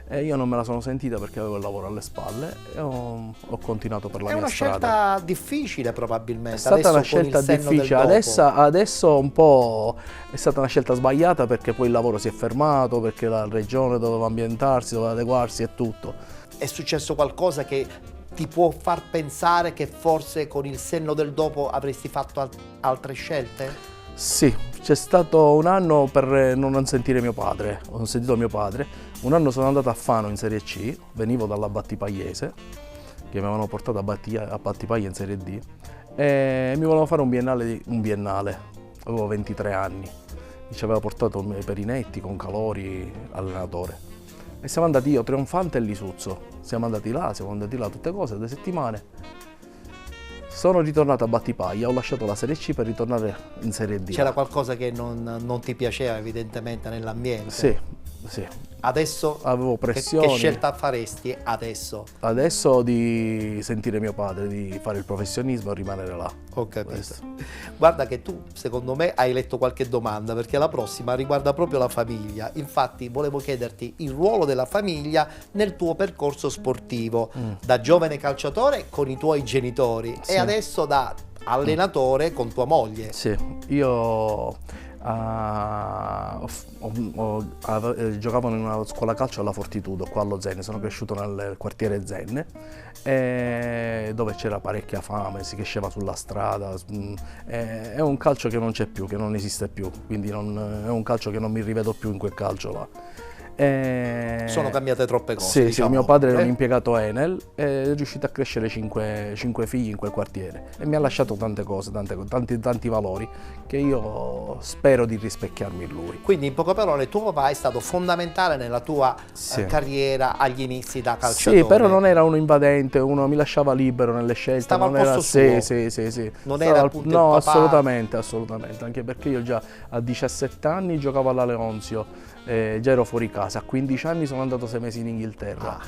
E io non me la sono sentita perché avevo il lavoro alle spalle e ho continuato per la mia strada. È una scelta difficile probabilmente. È stata una scelta difficile, adesso un po' è stata una scelta sbagliata perché poi il lavoro si è fermato, perché la regione doveva ambientarsi, doveva adeguarsi e tutto. È successo qualcosa che ti può far pensare che forse con il senno del dopo avresti fatto altre scelte? Sì, c'è stato un anno per non sentire mio padre, ho sentito mio padre, un anno sono andato a Fano in Serie C, venivo dalla Battipaiese, che mi avevano portato a Battipaglia in Serie D, e mi volevano fare un biennale, avevo 23 anni, mi ci aveva portato Perinetti con Calori, allenatore. E siamo andati io, Trionfante e Lisuzzo, siamo andati là tutte cose, 2 settimane. Sono ritornato a Battipaglia, ho lasciato la Serie C per ritornare in Serie D. C'era qualcosa che non ti piaceva evidentemente nell'ambiente? Sì. Adesso avevo pressioni. Che scelta faresti adesso? Adesso di sentire mio padre, di fare il professionismo e rimanere là. Ho capito. Guarda che tu, secondo me, hai letto qualche domanda, perché la prossima riguarda proprio la famiglia. Infatti volevo chiederti il ruolo della famiglia nel tuo percorso sportivo, da giovane calciatore con i tuoi genitori e adesso da allenatore con tua moglie. Sì, io giocavo in una scuola calcio alla Fortitudo, qua allo Zenne, sono cresciuto nel quartiere Zenne, dove c'era parecchia fame, si cresceva sulla strada, è un calcio che non c'è più, che non esiste più, quindi è un calcio che non mi rivedo più in quel calcio là. Sono cambiate troppe cose. Sì, mio padre era un impiegato Enel, è riuscito a crescere 5 figli in quel quartiere e mi ha lasciato tante cose, tanti valori che io spero di rispecchiarmi in lui. Quindi in poche parole tuo papà è stato fondamentale nella tua carriera agli inizi da calciatore. Sì, però non era uno invadente, uno mi lasciava libero nelle scelte. Stava al posto suo. Sì. Non era appunto il papà. Assolutamente, anche perché io già a 17 anni giocavo alla Leonzio. Già ero fuori casa, a 15 anni sono andato 6 mesi in Inghilterra,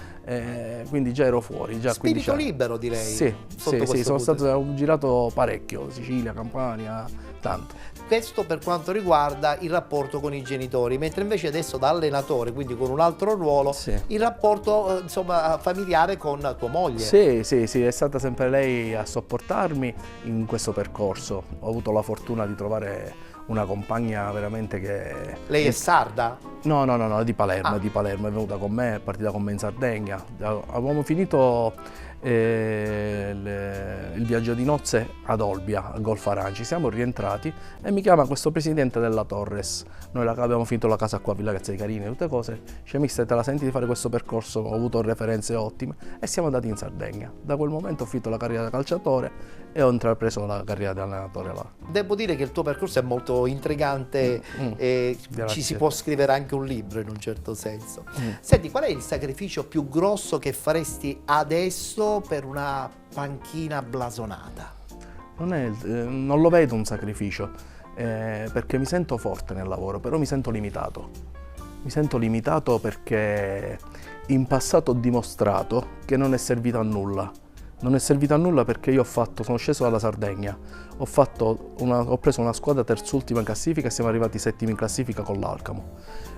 quindi già ero fuori. Già Spirito libero direi. Sì, ho girato parecchio, Sicilia, Campania, tanto. Questo per quanto riguarda il rapporto con i genitori, mentre invece adesso da allenatore, quindi con un altro ruolo, il rapporto familiare con tua moglie. Sì, è stata sempre lei a sopportarmi in questo percorso. Ho avuto la fortuna di trovare una compagna veramente che... Lei è sarda? No, è di Palermo, è venuta con me, è partita con me in Sardegna. Avevamo finito il viaggio di nozze ad Olbia, al Golfo Aranci, siamo rientrati e mi chiama questo presidente della Torres. Noi abbiamo finito la casa qua a Villa Cazzai Carini, tutte cose. Dice: mister, te la senti di fare questo percorso? Ho avuto referenze ottime e siamo andati in Sardegna. Da quel momento ho finito la carriera da calciatore e ho intrapreso la carriera di allenatore là. Devo dire che il tuo percorso è molto intrigante e ci si può scrivere anche un libro in un certo senso. Senti, qual è il sacrificio più grosso che faresti adesso per una panchina blasonata? Non lo vedo un sacrificio, perché mi sento forte nel lavoro, però mi sento limitato. Mi sento limitato perché in passato ho dimostrato che non è servito a nulla. Non è servito a nulla perché io sono sceso dalla Sardegna, ho preso una squadra terzultima in classifica e siamo arrivati settimi in classifica con l'Alcamo.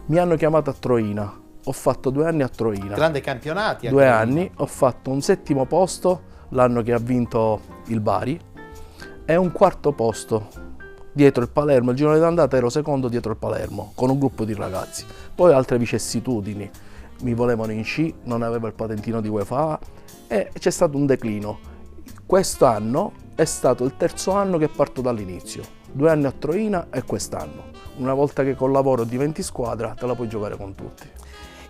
Mi hanno chiamato a Troina, ho fatto 2 anni a Troina. Grandi campionati. 2 anni, ho fatto un 7° posto l'anno che ha vinto il Bari e un 4° posto dietro il Palermo. Il girone d'andata ero secondo dietro il Palermo con un gruppo di ragazzi. Poi altre vicissitudini, mi volevano in C, non avevo il patentino di UEFA e c'è stato un declino. Quest'anno è stato il 3° anno che parto dall'inizio, 2 anni a Troina e quest'anno. Una volta che col lavoro diventi squadra te la puoi giocare con tutti.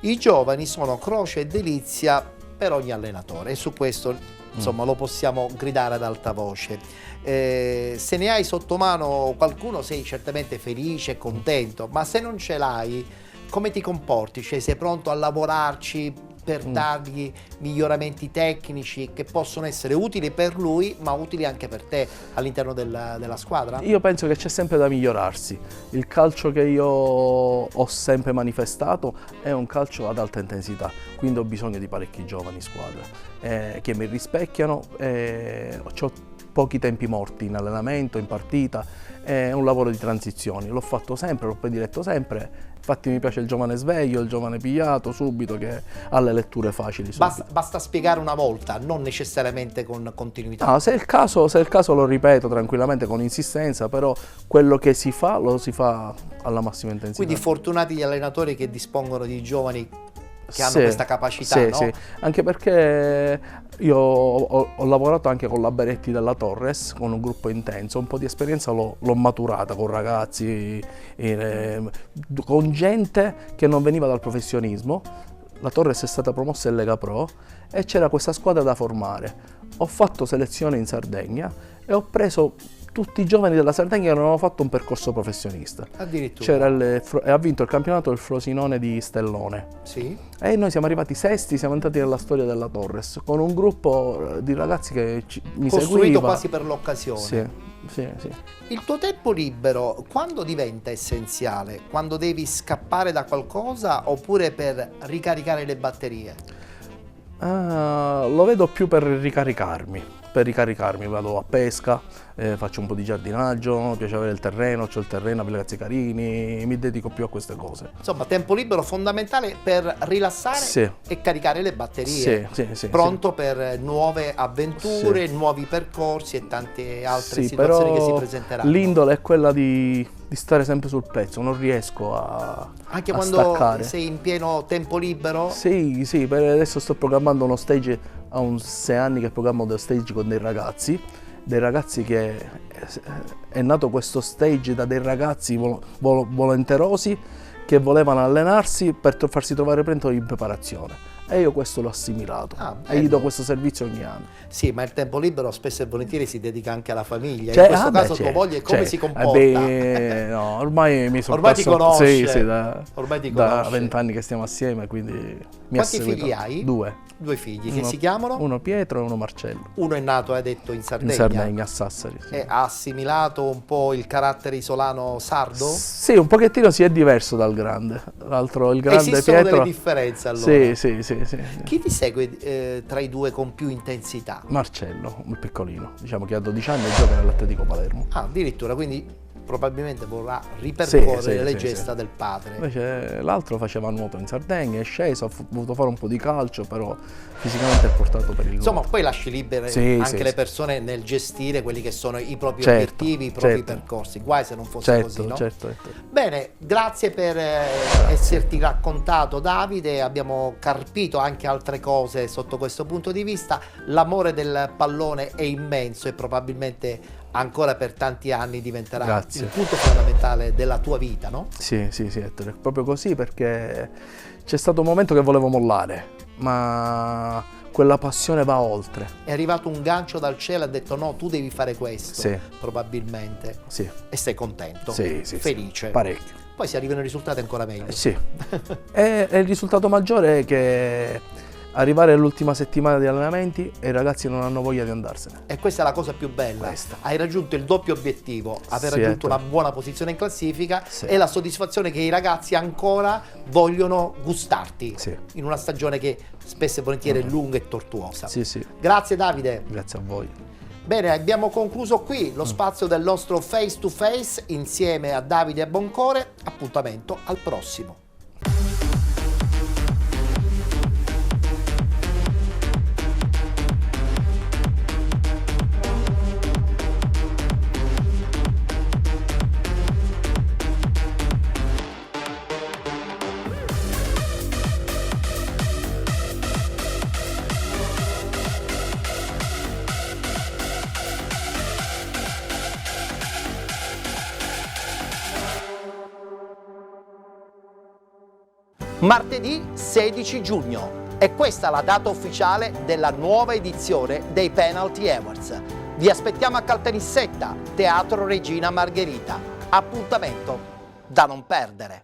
I giovani sono croce e delizia per ogni allenatore e su questo insomma lo possiamo gridare ad alta voce. Se ne hai sotto mano qualcuno sei certamente felice e contento, ma se non ce l'hai come ti comporti? Cioè, sei pronto a lavorarci per dargli miglioramenti tecnici che possono essere utili per lui ma utili anche per te all'interno della squadra? Io penso che c'è sempre da migliorarsi. Il calcio che io ho sempre manifestato è un calcio ad alta intensità, quindi ho bisogno di parecchi giovani in squadra che mi rispecchiano. Ho pochi tempi morti in allenamento, in partita, è un lavoro di transizioni. L'ho fatto sempre, l'ho prediletto sempre. Infatti mi piace il giovane sveglio, il giovane pigliato subito, che ha le letture facili. Basta spiegare una volta, non necessariamente con continuità. No, se è il caso lo ripeto tranquillamente con insistenza, però quello che si fa lo si fa alla massima intensità. Quindi fortunati gli allenatori che dispongono di giovani che hanno questa capacità, sì, no? Sì, anche perché io ho lavorato anche con la Beretti della Torres, con un gruppo intenso, un po' di esperienza l'ho maturata con ragazzi, con gente che non veniva dal professionismo. La Torres è stata promossa in Lega Pro e c'era questa squadra da formare. Ho fatto selezione in Sardegna e ho preso tutti i giovani della Sardegna che non avevano fatto un percorso professionista. Addirittura. E ha vinto il campionato il Frosinone di Stellone. Sì. E noi siamo arrivati sesti, siamo entrati nella storia della Torres, con un gruppo di ragazzi che mi seguiva. Costruito quasi per l'occasione. Sì. Il tuo tempo libero quando diventa essenziale? Quando devi scappare da qualcosa oppure per ricaricare le batterie? Lo vedo più per ricaricarmi. Vado a pesca, faccio un po' di giardinaggio, mi piace avere il terreno, ho il terreno, avevo ragazzi carini, mi dedico più a queste cose. Insomma, tempo libero fondamentale per rilassare e caricare le batterie. Sì, pronto per nuove avventure, nuovi percorsi e tante altre situazioni che si presenteranno. L'indole è quella di stare sempre sul pezzo, non riesco a Anche a quando staccare. sei in pieno tempo libero? Sì, per adesso sto programmando uno stage, a 6 anni che programmo dello stage con dei ragazzi che è nato questo stage da dei ragazzi volenterosi che volevano allenarsi per farsi trovare pronto in preparazione. E io questo l'ho assimilato e gli do questo servizio ogni anno. Sì, ma il tempo libero spesso e volentieri si dedica anche alla famiglia. In questo caso tua moglie come si comporta? No, ormai mi sono ormai ti conosce. Sì, ormai ti da conosce. 20 anni che stiamo assieme, quindi mi Quanti figli hai? 2. 2 figli, che si chiamano? Uno Pietro e uno Marcello. Uno è nato, hai detto, in Sardegna. In Sardegna, a Sassari. Sì. E ha assimilato un po' il carattere isolano sardo? Sì, un pochettino è diverso dal grande. L'altro, il grande Esistono Pietro. delle differenze allora? Sì. Chi ti segue tra i due con più intensità? Marcello, il piccolino, diciamo che ha 12 anni e gioca nell'Atletico Palermo. Ah, addirittura, quindi probabilmente vorrà ripercorrere le gesta del padre. Invece l'altro faceva nuoto in Sardegna, è sceso, ha voluto fare un po' di calcio, però fisicamente è portato per il nuoto. Insomma, poi lasci libere anche le persone nel gestire quelli che sono i propri obiettivi, i propri percorsi. Guai se non fosse così, no? Certo. Bene, grazie per esserti raccontato, Davide. Abbiamo carpito anche altre cose sotto questo punto di vista. L'amore del pallone è immenso e probabilmente ancora per tanti anni diventerà il punto fondamentale della tua vita, no? Sì, Ettore, è proprio così, perché c'è stato un momento che volevo mollare, ma quella passione va oltre. È arrivato un gancio dal cielo e ha detto no, tu devi fare questo, probabilmente. Sì. E sei contento, sì, felice. Parecchio. Poi si arrivano ai risultati ancora meglio. Sì. E il risultato maggiore è che arrivare all'ultima settimana di allenamenti e i ragazzi non hanno voglia di andarsene. E questa è la cosa più bella. Hai raggiunto il doppio obiettivo, aver raggiunto una buona posizione in classifica e la soddisfazione che i ragazzi ancora vogliono gustarti in una stagione che spesso e volentieri è lunga e tortuosa. Grazie Davide. Grazie a voi. Bene, abbiamo concluso qui lo spazio del nostro face to face insieme a Davide Boncore. Appuntamento al prossimo. Martedì 16 giugno e questa è la data ufficiale della nuova edizione dei Penalty Awards. Vi aspettiamo a Caltanissetta, Teatro Regina Margherita. Appuntamento da non perdere.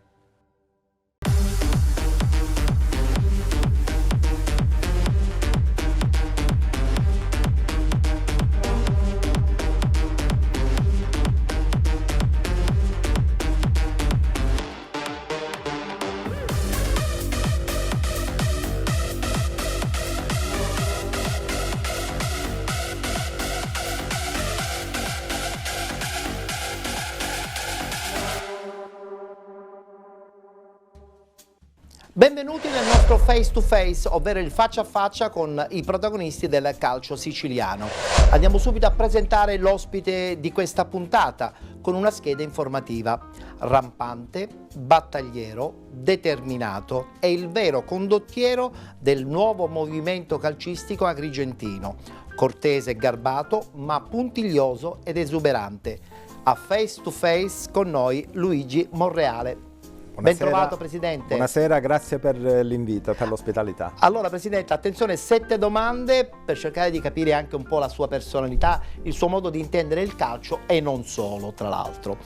Benvenuti nel nostro face to face, ovvero il faccia a faccia con i protagonisti del calcio siciliano. Andiamo subito a presentare l'ospite di questa puntata con una scheda informativa. Rampante, battagliero, determinato, è il vero condottiero del nuovo movimento calcistico agrigentino. Cortese e garbato, ma puntiglioso ed esuberante. A face to face con noi Luigi Monreale. Ben trovato Presidente. Buonasera, grazie per l'invito e per l'ospitalità. Allora Presidente, attenzione, 7 domande per cercare di capire anche un po' la sua personalità, il suo modo di intendere il calcio e non solo, tra l'altro.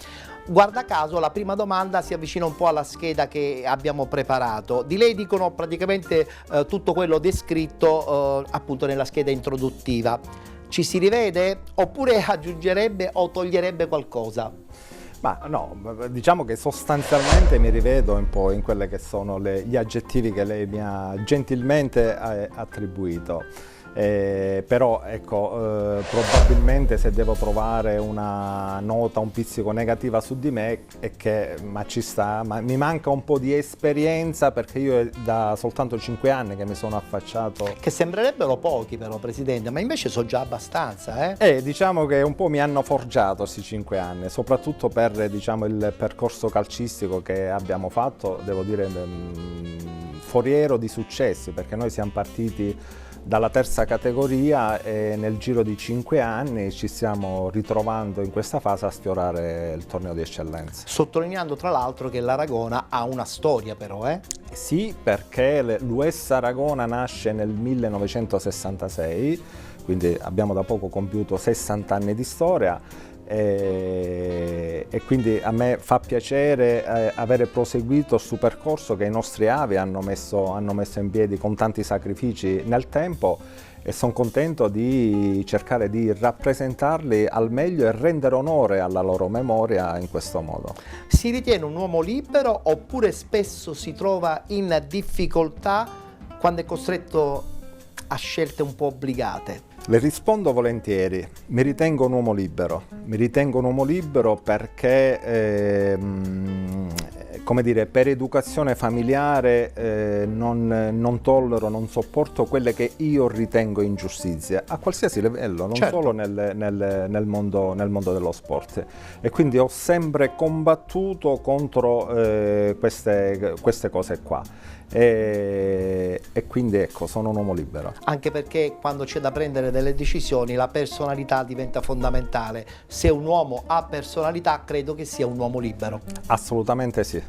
Guarda caso la prima domanda si avvicina un po' alla scheda che abbiamo preparato. Di lei dicono praticamente tutto quello descritto appunto nella scheda introduttiva. Ci si rivede oppure aggiungerebbe o toglierebbe qualcosa? Ma no, diciamo che sostanzialmente mi rivedo un po' in quelle che sono gli aggettivi che lei mi ha gentilmente attribuito. Però ecco, probabilmente se devo provare una nota un pizzico negativa su di me è che ci sta, ma mi manca un po' di esperienza, perché io è da soltanto 5 anni che mi sono affacciato. Che sembrerebbero pochi però Presidente, ma invece sono già abbastanza. Diciamo che un po' mi hanno forgiato questi 5 anni, soprattutto per diciamo, il percorso calcistico che abbiamo fatto, devo dire foriero di successi, perché noi siamo partiti dalla terza categoria e nel giro di 5 anni ci stiamo ritrovando in questa fase a sfiorare il torneo di eccellenza. Sottolineando tra l'altro che l'Aragona ha una storia però, Sì, perché l'US Aragona nasce nel 1966, quindi abbiamo da poco compiuto 60 anni di storia. E quindi a me fa piacere avere proseguito su percorso che i nostri avi hanno messo in piedi con tanti sacrifici nel tempo, e sono contento di cercare di rappresentarli al meglio e rendere onore alla loro memoria in questo modo. Si ritiene un uomo libero oppure spesso si trova in difficoltà quando è costretto a scelte un po' obbligate? Le rispondo volentieri, mi ritengo un uomo libero perché, come dire, per educazione familiare non tollero, non sopporto quelle che io ritengo ingiustizie, a qualsiasi livello, non solo nel mondo dello sport. E quindi ho sempre combattuto contro queste cose qua. E quindi ecco, sono un uomo libero. Anche perché quando c'è da prendere delle decisioni la personalità diventa fondamentale. Se un uomo ha personalità, credo che sia un uomo libero. Assolutamente sì.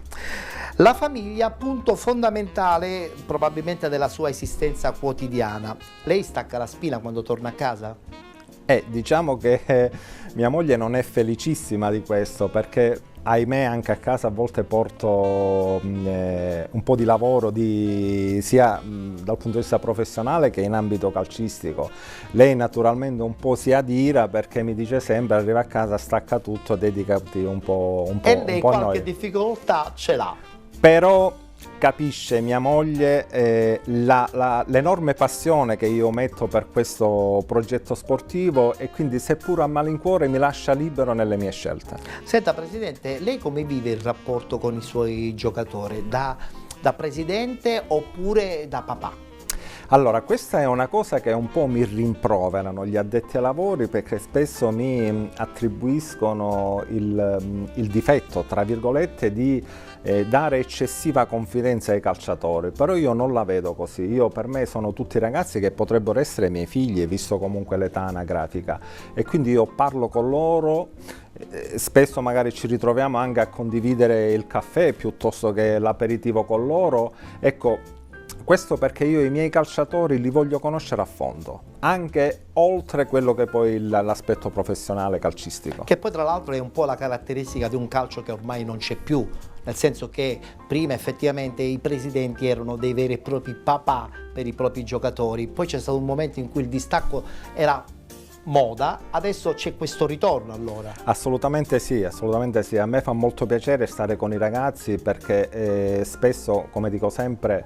La famiglia, punto fondamentale probabilmente della sua esistenza quotidiana. Lei stacca la spina quando torna a casa? Diciamo che mia moglie non è felicissima di questo, perché ahimè anche a casa a volte porto un po' di lavoro sia dal punto di vista professionale che in ambito calcistico. Lei naturalmente un po' si adira perché mi dice sempre: arriva a casa, stacca tutto, dedicati un po' E lei un po' a qualche noi. difficoltà ce l'ha. Però capisce mia moglie l'enorme passione che io metto per questo progetto sportivo, e quindi seppur a malincuore mi lascia libero nelle mie scelte. Senta Presidente, lei come vive il rapporto con i suoi giocatori? Da presidente oppure da papà? Allora, questa è una cosa che un po' mi rimproverano gli addetti ai lavori, perché spesso mi attribuiscono il difetto, tra virgolette, di dare eccessiva confidenza ai calciatori, però io non la vedo così. Per me sono tutti ragazzi che potrebbero essere miei figli, visto comunque l'età anagrafica, e quindi io parlo con loro. Spesso magari ci ritroviamo anche a condividere il caffè piuttosto che l'aperitivo con loro. Ecco, questo perché io i miei calciatori li voglio conoscere a fondo, anche oltre quello che poi l'aspetto professionale calcistico. Che poi tra l'altro è un po' la caratteristica di un calcio che ormai non c'è più, nel senso che prima effettivamente i presidenti erano dei veri e propri papà per i propri giocatori, poi c'è stato un momento in cui il distacco era moda, adesso c'è questo ritorno allora. Assolutamente sì, a me fa molto piacere stare con i ragazzi, perché spesso, come dico sempre,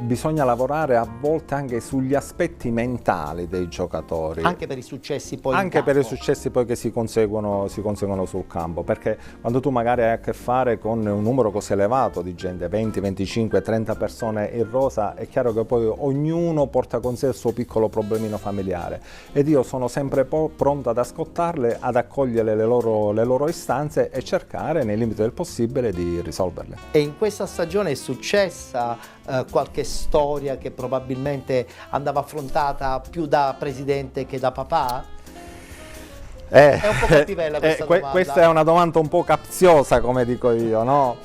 bisogna lavorare a volte anche sugli aspetti mentali dei giocatori. Anche per i successi poi anche per i successi poi che si conseguono sul campo, perché quando tu magari hai a che fare con un numero così elevato di gente, 20, 25, 30 persone in rosa, è chiaro che poi ognuno porta con sé il suo piccolo problemino familiare, ed io sono sempre pronto ad ascoltarle, ad accogliere le loro istanze e cercare nei limiti del possibile di risolverle. E in questa stagione è successa qualche storia che probabilmente andava affrontata più da presidente che da papà? È un po' cattivella questa domanda. Questa è una domanda un po' capziosa, come dico io, no?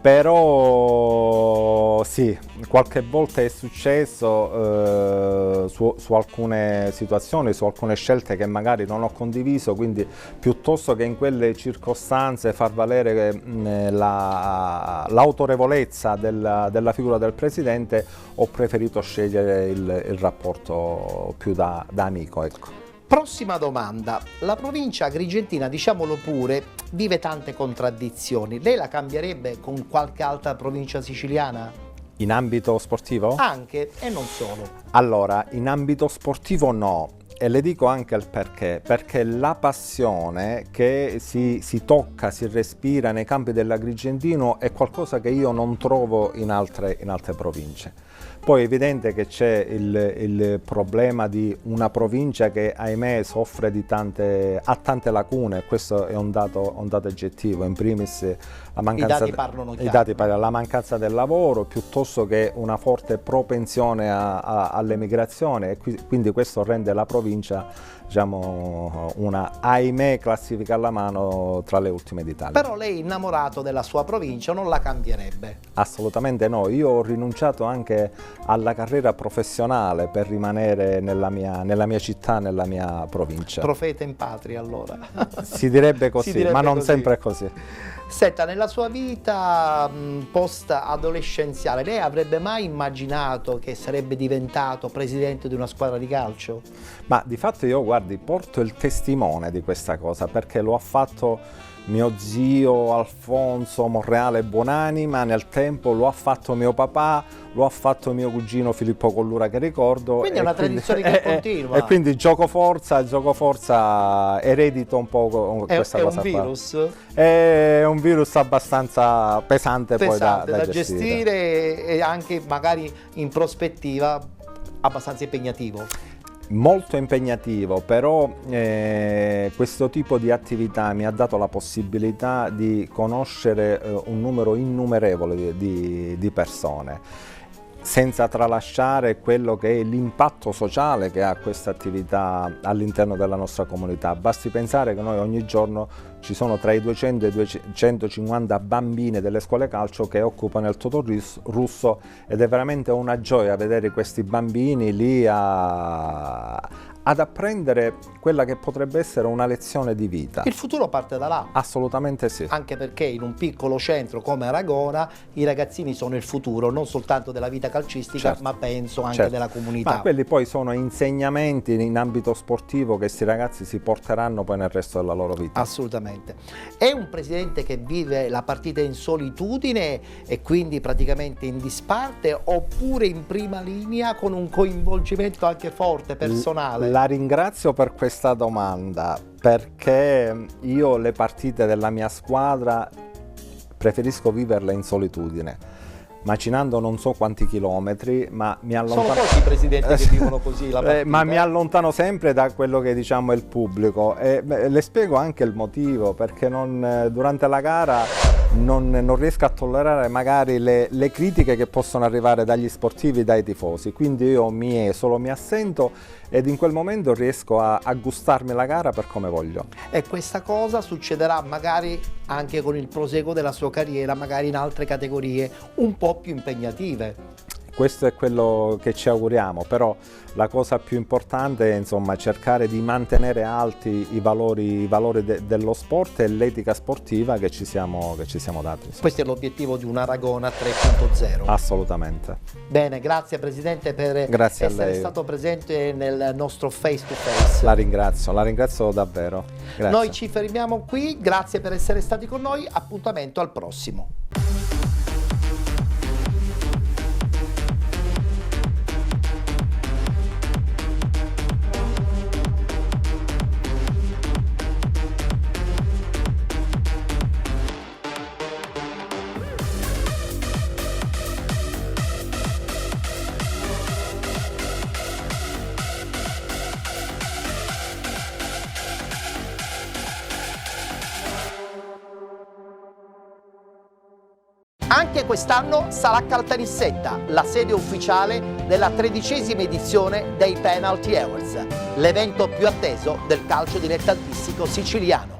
Però sì, qualche volta è successo su alcune situazioni, su alcune scelte che magari non ho condiviso, quindi piuttosto che in quelle circostanze far valere l'autorevolezza della figura del presidente, ho preferito scegliere il rapporto più da amico, ecco. Prossima domanda. La provincia agrigentina, diciamolo pure, vive tante contraddizioni. Lei la cambierebbe con qualche altra provincia siciliana? In ambito sportivo? Anche, e non solo. Allora, in ambito sportivo no. E le dico anche il perché la passione che si tocca, si respira nei campi dell'Agrigentino è qualcosa che io non trovo in altre province. Poi è evidente che c'è il problema di una provincia che ahimè soffre ha tante lacune, questo è un dato oggettivo, in primis la mancanza, I dati parlano chiaro. la mancanza del lavoro, piuttosto che una forte propensione all'emigrazione, e quindi questo rende la provincia, diciamo, una ahimè classifica alla mano tra le ultime d'Italia. Però lei è innamorato della sua provincia, non la cambierebbe? Assolutamente no, io ho rinunciato anche alla carriera professionale per rimanere nella mia città, nella mia provincia. Profeta in patria allora. Si direbbe così, ma non sempre è così. Senta, nella sua vita post-adolescenziale, lei avrebbe mai immaginato che sarebbe diventato presidente di una squadra di calcio? Ma di fatto io, guardi, porto il testimone di questa cosa, perché lo ha fatto mio zio Alfonso Monreale Buonanima, nel tempo lo ha fatto mio papà, lo ha fatto mio cugino Filippo Collura, che ricordo. Quindi è una tradizione che continua. E quindi gioco forza eredito un po' questa cosa. È un virus? È un virus abbastanza pesante poi da gestire, e anche magari in prospettiva abbastanza impegnativo. Molto impegnativo, però questo tipo di attività mi ha dato la possibilità di conoscere un numero innumerevole di persone, senza tralasciare quello che è l'impatto sociale che ha questa attività all'interno della nostra comunità. Basti pensare che noi ogni giorno ci sono tra i 200 e i 250 bambini delle scuole calcio che occupano il Totò Russo, ed è veramente una gioia vedere questi bambini lì a ad apprendere quella che potrebbe essere una lezione di vita. Il futuro parte da là. Assolutamente sì. Anche perché in un piccolo centro come Aragona i ragazzini sono il futuro, non soltanto della vita calcistica, certo, ma penso anche certo, della comunità. Ma quelli poi sono insegnamenti in ambito sportivo che questi ragazzi si porteranno poi nel resto della loro vita. Assolutamente. È un presidente che vive la partita in solitudine e quindi praticamente in disparte, oppure in prima linea con un coinvolgimento anche forte, personale? La ringrazio per questa domanda, perché io le partite della mia squadra preferisco viverle in solitudine, macinando non so quanti chilometri, ma mi allontano. Sono pochi i presidenti che vivono così la partita. Ma mi allontano sempre da quello che diciamo è il pubblico, e le spiego anche il motivo, perché durante la gara non riesco a tollerare magari le critiche che possono arrivare dagli sportivi, dai tifosi, quindi io mi esolo, mi assento ed in quel momento riesco a gustarmi la gara per come voglio. E questa cosa succederà magari anche con il proseguo della sua carriera, magari in altre categorie un po' più impegnative. Questo è quello che ci auguriamo, però la cosa più importante è insomma cercare di mantenere alti i valori dello sport e l'etica sportiva che ci siamo dati. Insomma. Questo è l'obiettivo di un Aragona 3.0. Assolutamente. Bene, grazie Presidente per essere stato presente nel nostro face to face. La ringrazio davvero. Grazie. Noi ci fermiamo qui, grazie per essere stati con noi, appuntamento al prossimo. Anche quest'anno sarà Caltanissetta la sede ufficiale della 13ª edizione dei Penalty Awards, l'evento più atteso del calcio dilettantistico siciliano.